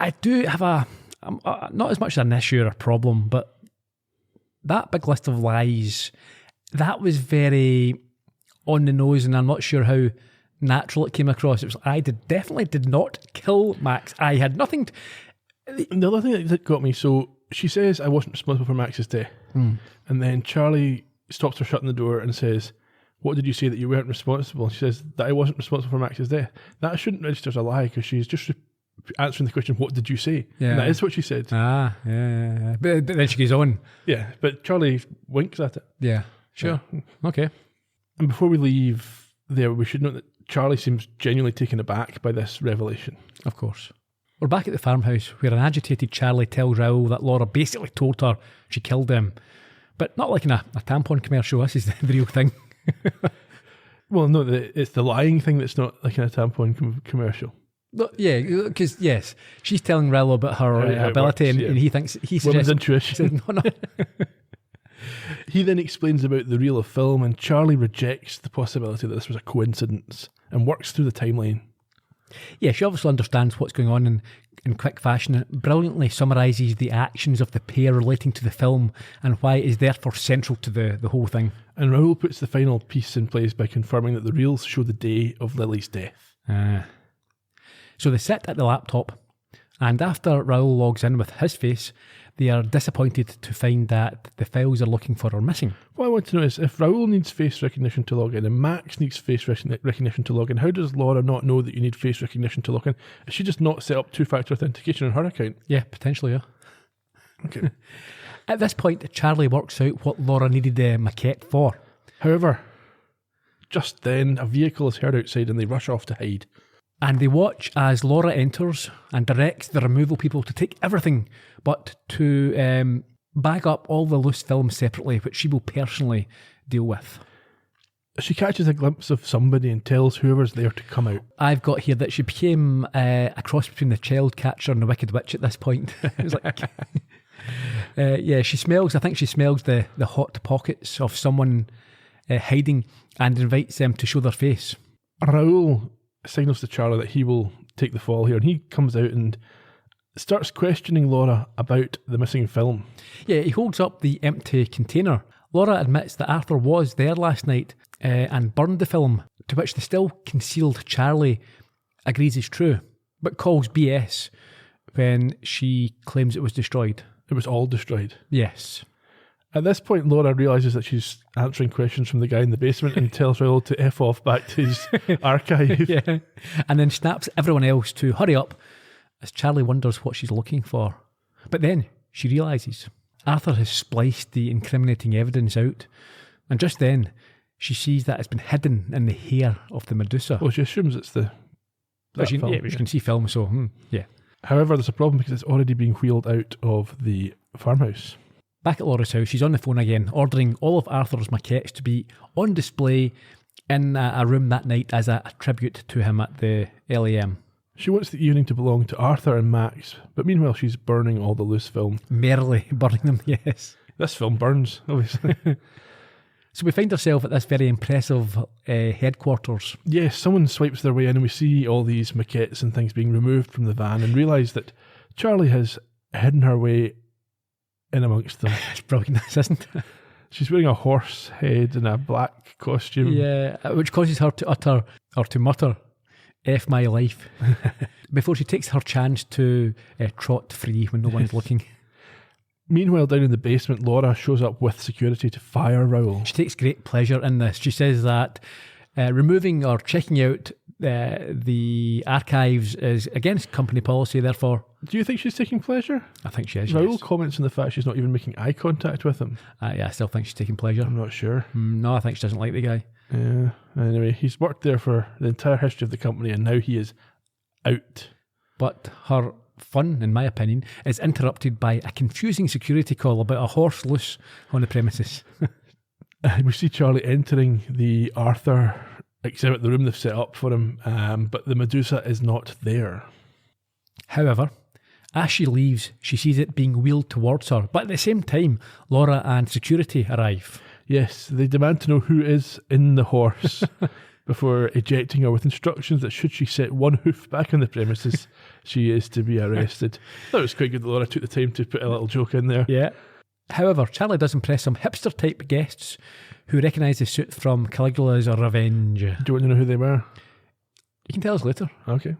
I do have not as much as an issue or a problem, but that big list of lies, that was very on the nose, and I'm not sure how natural it came across. It was, definitely did not kill Max. I had nothing. The other thing that got me, so she says, I wasn't responsible for Max's death. And then Charlie stops her shutting the door and says, what did you say that you weren't responsible? She says that I wasn't responsible for Max's death. That shouldn't register as a lie because she's just answering the question, what did you say? Yeah. And that is what she said. Yeah. But then she goes on. Yeah, but Charlie winks at it. Yeah, sure. Yeah. Okay. And before we leave there, we should note that Charlie seems genuinely taken aback by this revelation. Of course. We're back at the farmhouse where an agitated Charlie tells Raoul that Laura basically told her she killed him. But not like in a tampon commercial. This is the real thing. Well, no, it's the lying thing that's not like in a tampon commercial. Yeah, because yes, she's telling Raoul about her ability, works, and he thinks he suggests women's intuition. No. He then explains about the reel of film, and Charlie rejects the possibility that this was a coincidence and works through the timeline. Yeah, she obviously understands what's going on in quick fashion and brilliantly summarises the actions of the pair relating to the film and why it is therefore central to the whole thing. And Raoul puts the final piece in place by confirming that the reels show the day of Lily's death. So they sit at the laptop, and after Raoul logs in with his face, they are disappointed to find that the files are looking for are missing. What I want to know is, if Raoul needs face recognition to log in and Max needs face recognition to log in, how does Laura not know that you need face recognition to log in? Is she just not set up two-factor authentication on her account? Yeah, potentially, yeah. Okay. At this point, Charlie works out what Laura needed the maquette for. However, just then, a vehicle is heard outside and they rush off to hide. And they watch as Laura enters and directs the removal people to take everything, but to bag up all the loose films separately, which she will personally deal with. She catches a glimpse of somebody and tells whoever's there to come out. I've got here that she became a cross between the child catcher and the Wicked Witch at this point. It was like, yeah, she smells the hot pockets of someone hiding and invites them to show their face. Raoul signals to Charlie that he will take the fall here, and he comes out and starts questioning Laura about the missing film. Yeah, he holds up the empty container. Laura admits that Arthur was there last night and burned the film, to which the still concealed Charlie agrees is true, but calls BS when she claims it was destroyed. It was all destroyed. Yes. At this point, Laura realises that she's answering questions from the guy in the basement and tells Raoul to F off back to his archive. Yeah. And then snaps everyone else to hurry up as Charlie wonders what she's looking for. But then she realises Arthur has spliced the incriminating evidence out, and just then she sees that it's been hidden in the hair of the Medusa. Well, she assumes it's the... But she can see film, so yeah. However, there's a problem because it's already being wheeled out of the farmhouse. Back at Laura's house, she's on the phone again, ordering all of Arthur's maquettes to be on display in a room that night as a tribute to him at the LAM. She wants the evening to belong to Arthur and Max, but meanwhile she's burning all the loose film. Merrily burning them, yes. This film burns, obviously. So we find ourselves at this very impressive headquarters. Yes, someone swipes their way in and we see all these maquettes and things being removed from the van and realise that Charlie has hidden her way in amongst them. It's brilliant, isn't it? She's wearing a horse head and a black costume. Yeah, which causes her to mutter, F my life, before she takes her chance to trot free when no one's looking. Meanwhile, down in the basement, Laura shows up with security to fire Raoul. She takes great pleasure in this. She says that removing or checking out the archives is against company policy, therefore... Do you think she's taking pleasure? I think she is, Raoul yes. comments on the fact she's not even making eye contact with him. Yeah, I still think she's taking pleasure. I'm not sure. No, I think she doesn't like the guy. Yeah. Anyway, he's worked there for the entire history of the company and now he is out. But her fun, in my opinion, is interrupted by a confusing security call about a horse loose on the premises. We see Charlie entering the Arthur exhibit, the room they've set up for him, but the Medusa is not there. However, as she leaves, she sees it being wheeled towards her, but at the same time, Laura and security arrive. Yes, they demand to know who is in the horse before ejecting her with instructions that should she set one hoof back on the premises, she is to be arrested. That was quite good that Laura took the time to put a little joke in there. Yeah. However, Charlie does impress some hipster-type guests who recognise the suit from Caligula's Revenge. Do you want to know who they were? You can tell us later. Okay.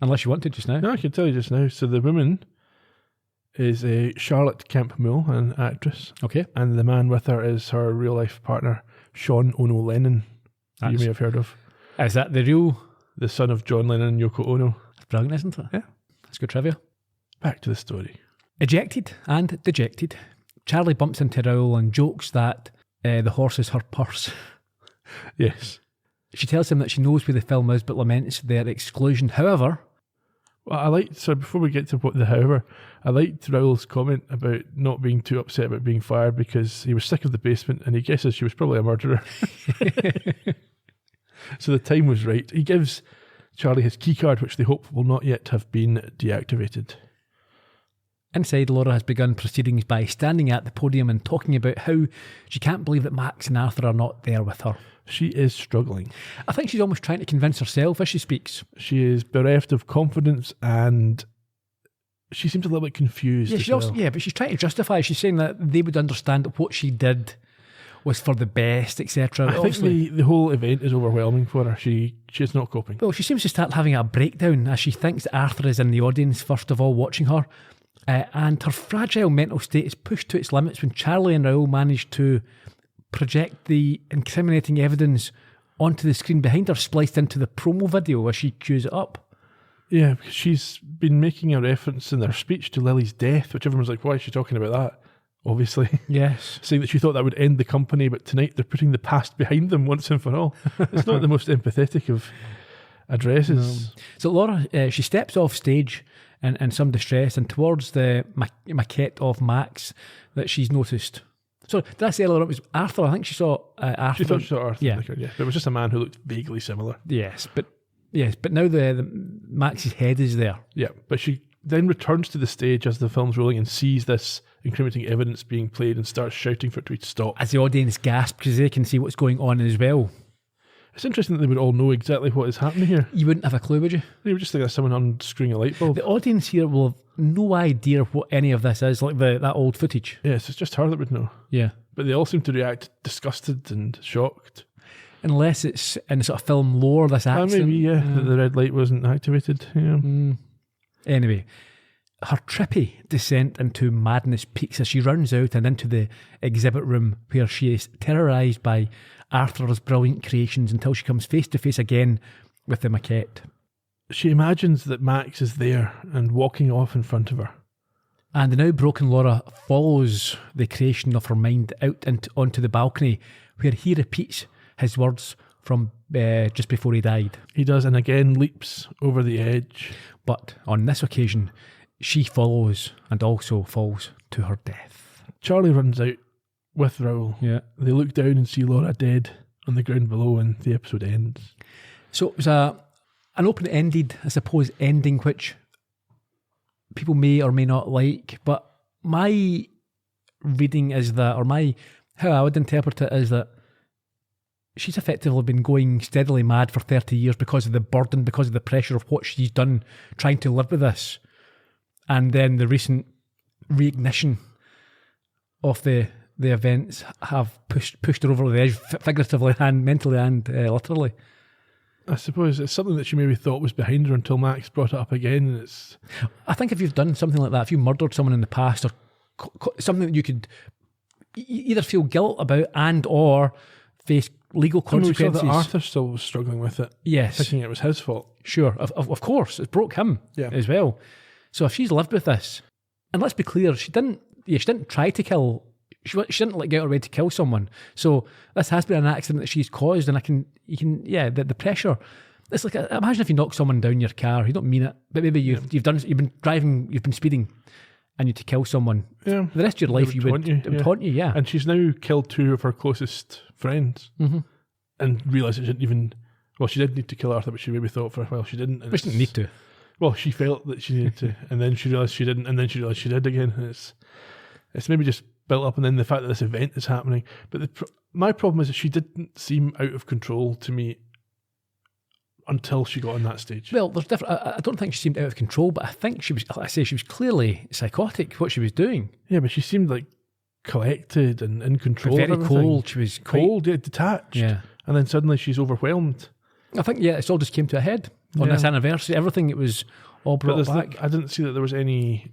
Unless you want to just now. No, I can tell you just now. So the woman is a Charlotte Kemp Moore, an actress. Okay. And the man with her is her real-life partner, Sean Ono Lennon, who you may have heard of. Is that the real... The son of John Lennon and Yoko Ono. That's brilliant, isn't it? Yeah. That's good trivia. Back to the story. Ejected and dejected, Charlie bumps into Raoul and jokes that the horse is her purse. Yes. She tells him that she knows where the film is but laments their exclusion. However... Well, before we get to what the however, I liked Raoul's comment about not being too upset about being fired because he was sick of the basement and he guesses she was probably a murderer. So the time was right. He gives Charlie his keycard, which they hope will not yet have been deactivated. Inside, Laura has begun proceedings by standing at the podium and talking about how she can't believe that Max and Arthur are not there with her. She is struggling. I think she's almost trying to convince herself as she speaks. She is bereft of confidence and she seems a little bit confused. Yeah, but she's trying to justify. She's saying that they would understand that what she did was for the best, etc. I think the whole event is overwhelming for her. She's not coping. Well, she seems to start having a breakdown as she thinks that Arthur is in the audience, first of all, watching her. And her fragile mental state is pushed to its limits when Charlie and Raoul manage to project the incriminating evidence onto the screen behind her, spliced into the promo video as she cues it up. Yeah, because she's been making a reference in their speech to Lily's death, which everyone's like, why is she talking about that? Obviously. Yes. Saying that she thought that would end the company, but tonight they're putting the past behind them once and for all. It's not the most empathetic of addresses. No. So Laura, she steps off stage in some distress and towards the maquette of Max that she's noticed. So did I say earlier it was Arthur? I think she saw Arthur. She thought she saw Arthur. Yeah. But it was just a man who looked vaguely similar. Yes, but now the Max's head is there. Yeah, but she then returns to the stage as the film's rolling and sees this incriminating evidence being played and starts shouting for it to stop. As the audience gasp because they can see what's going on as well. It's interesting that they would all know exactly what is happening here. You wouldn't have a clue, would you? They would just think that's someone unscrewing a light bulb. The audience here will have no idea what any of this is, like that old footage. Yes, it's just her that would know. Yeah. But they all seem to react disgusted and shocked. Unless it's in sort of film lore, this accident. Maybe, that the red light wasn't activated. Yeah. Anyway, her trippy descent into madness peaks as she runs out and into the exhibit room where she is terrorised by Arthur's brilliant creations until she comes face to face again with the maquette. She imagines that Max is there and walking off in front of her. And the now broken Laura follows the creation of her mind out onto the balcony where he repeats his words from just before he died. He does, and again leaps over the edge. But on this occasion, she follows and also falls to her death. Charlie runs out with Raoul. Yeah. They look down and see Laura dead on the ground below, and the episode ends. So it was an open-ended, I suppose, ending which people may or may not like, but my reading is that, or how I would interpret it is that she's effectively been going steadily mad for 30 years because of the burden, because of the pressure of what she's done trying to live with this. And then the recent reignition of the events have pushed her over the edge, figuratively and mentally and literally. I suppose it's something that she maybe thought was behind her until Max brought it up again. And I think if you've done something like that, if you murdered someone in the past, or something that you could either feel guilt about and or face legal consequences. We saw that Arthur still was struggling with it. Yes. Thinking it was his fault. Sure, of course. It broke him as well. So if she's lived with this, and let's be clear, she didn't try to kill, she didn't like get her way to kill someone. So this has been an accident that she's caused, and the pressure. It's like, imagine if you knock someone down your car, you don't mean it, but maybe you've been driving, you've been speeding, and you to kill someone. Yeah. For the rest of your life, it would haunt you, yeah. And she's now killed two of her closest friends, and realised it didn't even. Well, she did need to kill Arthur, but she maybe thought for a while she didn't. But she didn't need to. Well, she felt that she needed to, and then she realised she didn't, and then she realised she did again. And it's maybe just built up, and then the fact that this event is happening. But my problem is that she didn't seem out of control to me until she got on that stage. Well, there's different. I don't think she seemed out of control, but I think she was. Like I say, she was clearly psychotic. What she was doing. Yeah, but she seemed like collected and in control. Very of everything. cold. She was cold, detached. Yeah, and then suddenly she's overwhelmed. I think it all just came to a head on this anniversary. Everything, it was all brought back. I didn't see that there was any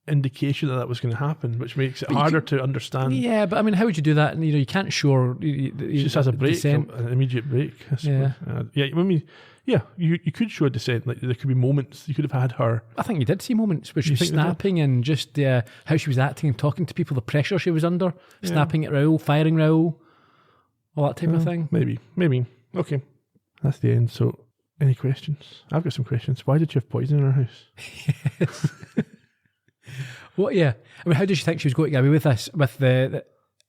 indication that was going to happen, which makes it harder to understand. Yeah, but I mean, how would you do that? And you can't show. She just has a break, an immediate break. I suppose. You could show a descent. Like there could be moments you could have had her. I think you did see moments where she was snapping and just how she was acting and talking to people, the pressure she was under, snapping at Raoul, firing Raoul, all that type of thing. Maybe. Okay, that's the end. So, any questions? I've got some questions. Why did she have poison in her house? Yes. What? Yeah. I mean, how did she think she was going to get away with this? With the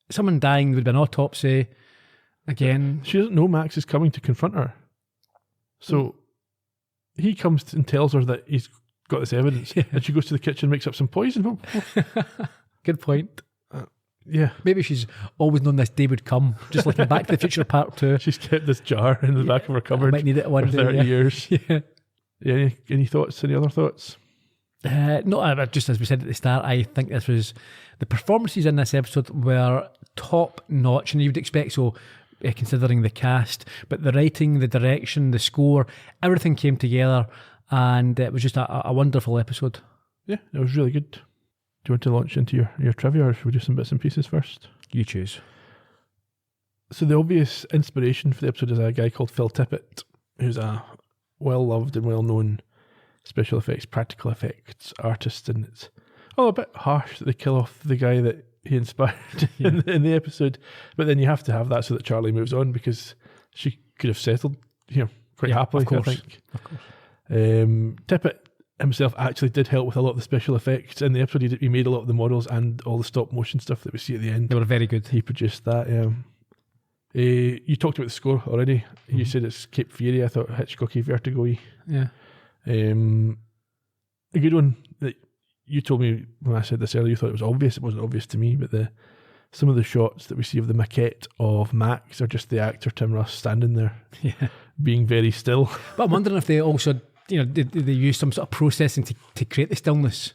someone dying, there would be an autopsy. Again, she doesn't know Max is coming to confront her. So he comes and tells her that he's got this evidence, and she goes to the kitchen and makes up some poison. Good point. Yeah. Maybe she's always known this day would come, just like in Back to the Future Part 2. She's kept this jar in the back of her cupboard. I might need it one for day. 30 years. Yeah. Any thoughts? Any other thoughts? No, just as we said at the start, I think the performances in this episode were top notch, and you would expect so, considering the cast, but the writing, the direction, the score, everything came together, and it was just a wonderful episode. Yeah, it was really good. Do you want to launch into your trivia, or should we do some bits and pieces first? You choose. So the obvious inspiration for the episode is a guy called Phil Tippett, who's a well-loved and well-known special effects, practical effects artist, and it's a bit harsh that they kill off the guy that he inspired in the episode, but then you have to have that so that Charlie moves on, because she could have settled quite happily, I think. Of course. Tippett himself actually did help with a lot of the special effects in the episode. He made a lot of the models and all the stop motion stuff that we see at the end. They were very good. He produced that, you talked about the score already. Mm-hmm. You said it's Cape Feary. I thought Hitchcocky, Vertigo-y. Yeah. A good one that you told me when I said this earlier, you thought it was obvious. It wasn't obvious to me, but the some of the shots that we see of the maquette of Max are just the actor Tim Russ standing there, being very still. But I'm wondering if they also, did they use some sort of processing to create the stillness?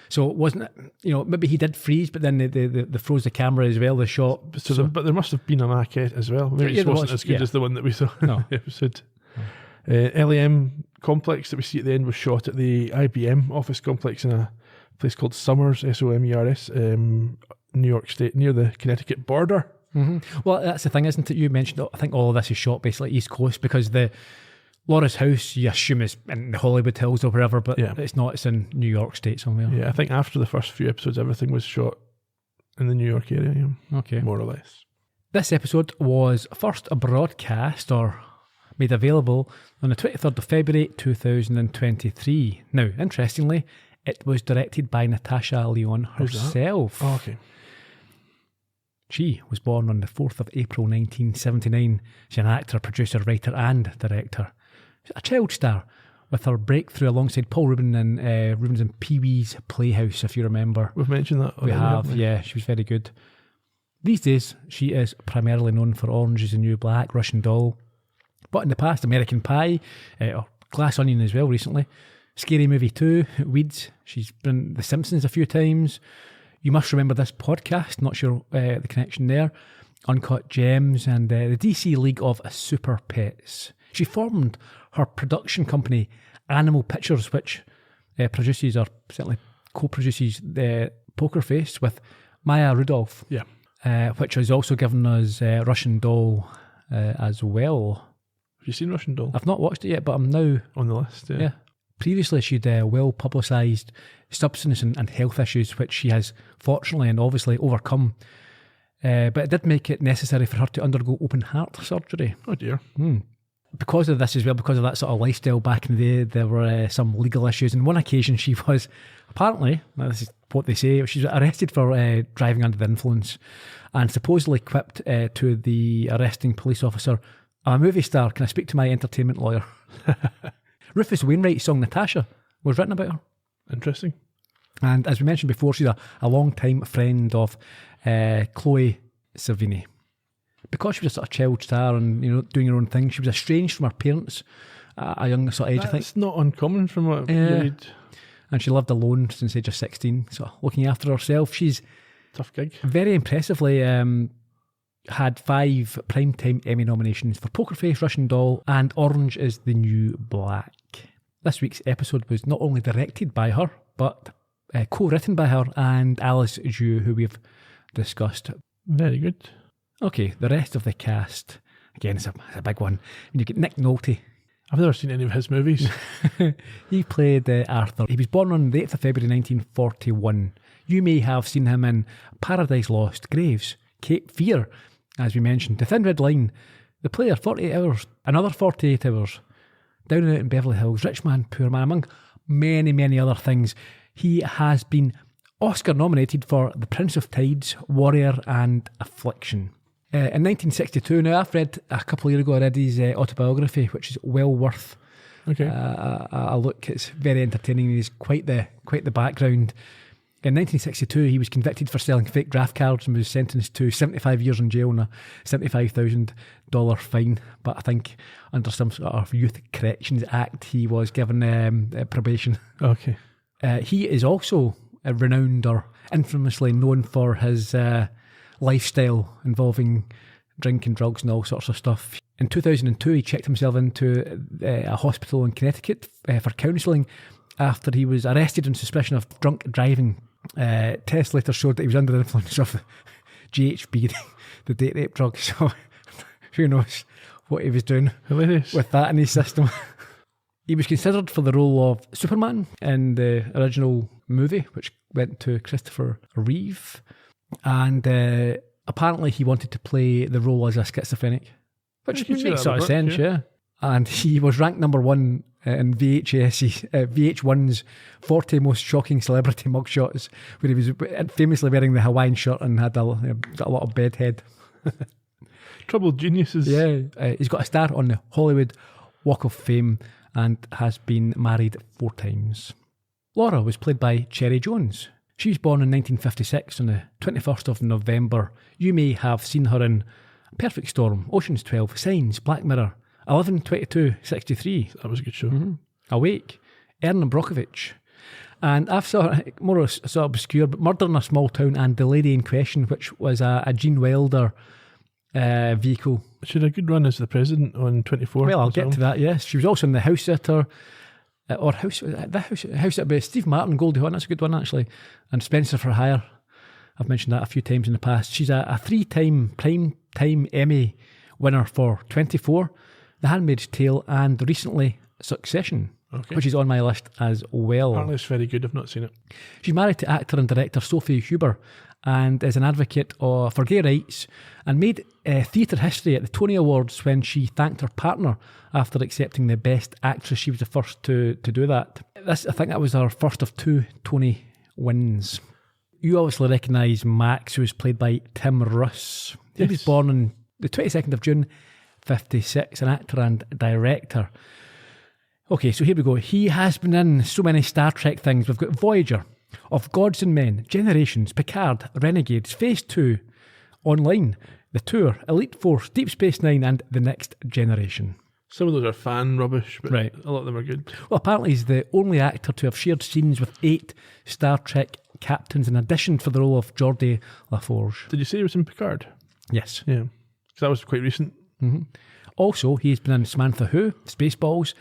So it wasn't, maybe he did freeze, but then they froze the camera as well, the shot. But there must have been a maquette as well. Maybe it wasn't as good as the one that we saw in the episode. LEM complex that we see at the end was shot at the IBM office complex in a place called Somers, Somers, New York State, near the Connecticut border. Mm-hmm. Well, that's the thing, isn't it? You mentioned, I think all of this is shot basically East Coast, because Laura's house, you assume, is in the Hollywood Hills or wherever, but it's not. It's in New York State somewhere. Yeah, I think after the first few episodes, everything was shot in the New York area, okay, more or less. This episode was first broadcast or made available on the 23rd of February 2023. Now, interestingly, it was directed by Natasha Lyonne herself. Oh, okay. She was born on the 4th of April 1979. She's an actor, producer, writer and director. She's a child star, with her breakthrough alongside Paul Rubin and Rubens and Pee-wee's Playhouse, if you remember. We've mentioned that already. We have, yeah. She was very good. These days, she is primarily known for Orange is the New Black, Russian Doll, but in the past, American Pie, or Glass Onion as well recently, Scary Movie 2, Weeds. She's been The Simpsons a few times. You must remember this podcast, not sure the connection there. Uncut Gems and the DC League of Super Pets. She formed her production company, Animal Pictures, which produces, or certainly co-produces, Poker Face with Maya Rudolph. Yeah. Which has also given us Russian Doll as well. Have you seen Russian Doll? I've not watched it yet, but I'm now on the list. Yeah. Previously, she'd well-publicised substance and health issues, which she has fortunately and obviously overcome. But it did make it necessary for her to undergo open heart surgery. Oh dear. Because of this as well, because of that sort of lifestyle back in the day, there were some legal issues. On one occasion, she was apparently, now this is what they say, she was arrested for driving under the influence, and supposedly quipped to the arresting police officer, "I'm a movie star, can I speak to my entertainment lawyer?" Rufus Wainwright's song Natasha was written about her. Interesting. And as we mentioned before, she's a long-time friend of Chloe Sevigny. Because she was a sort of child star and doing her own thing, she was estranged from her parents at a young sort of age, I think. That's not uncommon from what you read. And she lived alone since the age of 16, so looking after herself. She's tough gig. Very impressively had 5 Primetime Emmy nominations for Poker Face, Russian Doll, and Orange is the New Black. This week's episode was not only directed by her, but co-written by her and Alice Zhu, who we've discussed. Very good. Okay, the rest of the cast. Again, it's a big one. And you get Nick Nolte. I've never seen any of his movies. He played Arthur. He was born on the 8th of February 1941. You may have seen him in Paradise Lost, Graves, Cape Fear, as we mentioned, The Thin Red Line, The Player, 48 Hours, Another 48 Hours, Down and Out in Beverly Hills, Rich Man, Poor Man, among many, many other things. He has been Oscar nominated for The Prince of Tides, Warrior and Affliction. In 1962, now I've read a couple of years ago, I read his autobiography, which is well worth a look. It's very entertaining. He's quite the background. In 1962, he was convicted for selling fake draft cards and was sentenced to 75 years in jail and a $75,000 fine. But I think under some sort of Youth Corrections Act, he was given probation. Okay. He is also renowned or infamously known for his lifestyle involving drinking, drugs and all sorts of stuff. In 2002, he checked himself into a hospital in Connecticut for counselling after he was arrested on suspicion of drunk driving. Tests later showed that he was under the influence of GHB, the date rape drug, so who knows what he was doing with that in his system. He was considered for the role of Superman in the original movie, which went to Christopher Reeve, and apparently he wanted to play the role as a schizophrenic, which makes sort of sense, yeah. And he was ranked number 1 in VH1's 40 most shocking celebrity mugshots, where he was famously wearing the Hawaiian shirt and had a lot of bedhead. Troubled geniuses. Yeah, he's got a star on the Hollywood Walk of Fame and has been married 4 times. Laura was played by Cherry Jones. She was born in 1956 on the 21st of November. You may have seen her in Perfect Storm, Ocean's 12, Signs, Black Mirror, 11/22/63. That was a good show. Awake, Erin Brockovich. And I've saw more sort of obscure, but Murder in a Small Town and The Lady in Question, which was a Gene Wilder vehicle. She had a good run as the president on 24. Well, I'll get to that, yes. She was also in The House Sitter, House Sitter by Steve Martin, Goldie Hawn, that's a good one actually, and Spencer for Hire. I've mentioned that a few times in the past. She's a 3-time Primetime Emmy winner for 24, The Handmaid's Tale, and recently Succession, which is on my list as well. Apparently it's very good, I've not seen it. She's married to actor and director Sophie Huber and is an advocate for gay rights, and made theatre history at the Tony Awards when she thanked her partner after accepting the Best Actress. She was the first to do that. I think that was her first of 2 Tony wins. You obviously recognise Max, who was played by Tim Russ. He was born on the 22nd of June, 56, an actor and director. Okay, so here we go. He has been in so many Star Trek things. We've got Voyager, Of Gods and Men, Generations, Picard, Renegades, Phase 2, Online, The Tour, Elite Force, Deep Space Nine, and The Next Generation. Some of those are fan rubbish, but Right. a lot of them are good. Well, apparently he's the only actor to have shared scenes with 8 Star Trek captains in addition for the role of Geordi LaForge. Did you say he was in Picard? Yes. Yeah. Because that was quite recent. Also, he's been in Samantha Who, Spaceballs,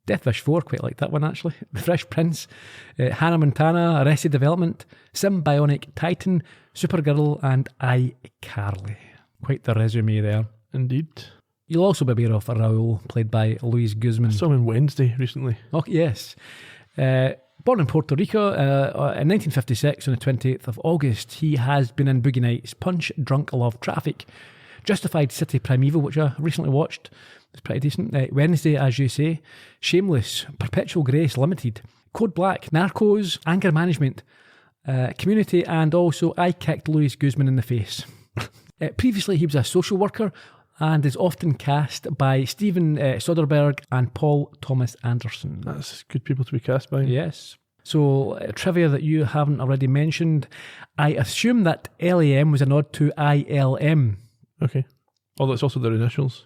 Death Wish 4, quite like that one actually, The Fresh Prince, Hannah Montana, Arrested Development, Symbionic Titan, Supergirl, and iCarly. Quite the resume there. Indeed. You'll also be aware of Raoul, played by Luis Guzman. I saw him in Wednesday recently. Oh, yes. Born in Puerto Rico in 1956 on the 28th of August, he has been in Boogie Nights, Punch, Drunk Love, Traffic, Justified City Primeval, which I recently watched. It's pretty decent. Wednesday, as you say, Shameless, Perpetual Grace Limited, Code Black, Narcos, Anger Management, Community, and also I Kicked Luis Guzman in the Face. Previously, he was a social worker and is often cast by Steven Soderbergh and Paul Thomas Anderson. That's good people to be cast by. Yes. So, trivia that you haven't already mentioned. I assume that LAM was a nod to ILM. Okay. Although it's also their initials.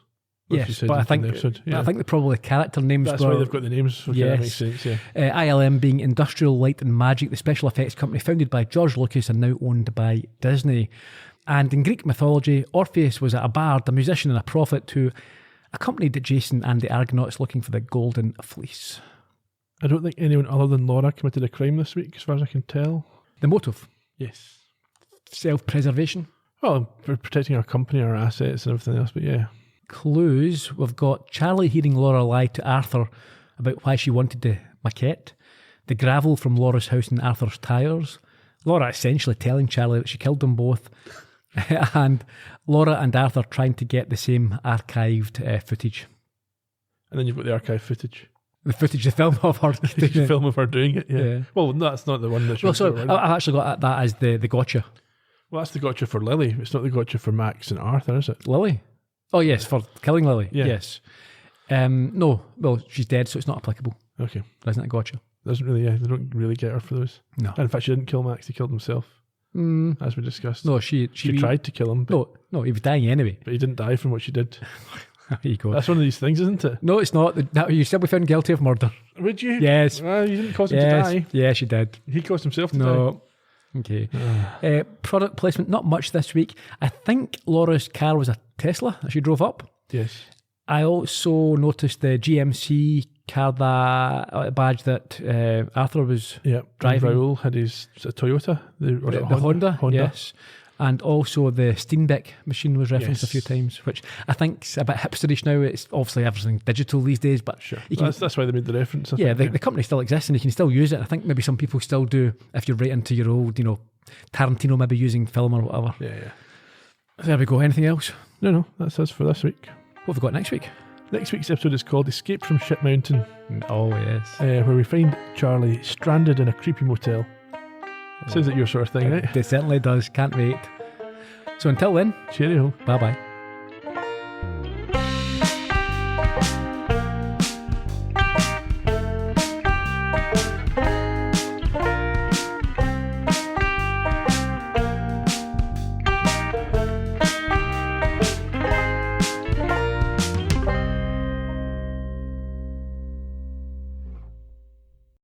Yes, but I think the probably character names That's were... why they've got the names. Okay, that makes sense, yeah. ILM being Industrial Light and Magic, the special effects company founded by George Lucas and now owned by Disney. And in Greek mythology, Orpheus was a bard, a musician and a prophet who accompanied Jason and the Argonauts looking for the golden fleece. I don't think anyone other than Laura committed a crime this week, as far as I can tell. The motive? Yes. Self-preservation? Well, for protecting our company, our assets and everything else, but yeah. Clues, we've got Charlie hearing Laura lie to Arthur about why she wanted the maquette, the gravel from Laura's house and Arthur's tyres, Laura essentially telling Charlie that she killed them both, and Laura and Arthur trying to get the same archived footage. And then you've got the archive footage. The footage, the film of her doing The it. film of her doing it, yeah. Yeah. Well, that's not the one that she Well, so I've actually got that as the gotcha. Well, that's the gotcha for Lily. It's not the gotcha for Max and Arthur, is it? Lily? Oh, yes, for killing Lily. Yeah. Yes. No, well, she's dead, so it's not applicable. Okay. Isn't it gotcha? Doesn't really, yeah, they don't really get her for those. No. And in fact, she didn't kill Max, he killed himself, as we discussed. No, she tried to kill him, but, No, he was dying anyway. but he didn't die from what she did. There you go. That's one of these things, isn't it? No, it's not. You still be found guilty of murder. Would you? Yes. Well, you didn't cause him to Yes. die. Yeah, she did. He caused himself to die. No. Okay. Product placement, not much this week. I think Laura's car was a Tesla that she drove up. Yes. I also noticed the GMC car badge that Arthur was Yeah. driving. Raoul had his Toyota. The Honda, yes. And also the Steenbeck machine was referenced a few times, which I think's a bit hipsterish now. It's obviously everything digital these days, but Sure. you can, That's why they made the reference. I yeah, think, the company still exists and you can still use it. I think maybe some people still do if you're right into your old, Tarantino maybe using film or whatever. Yeah. There we go. Anything else? No, that's us for this week. What have we got next week? Next week's episode is called Escape from Ship Mountain, Oh, yes. where we find Charlie stranded in a creepy motel. Sounds like your sort of thing, right? It certainly does. Can't wait. So until then, Cheerio. bye-bye.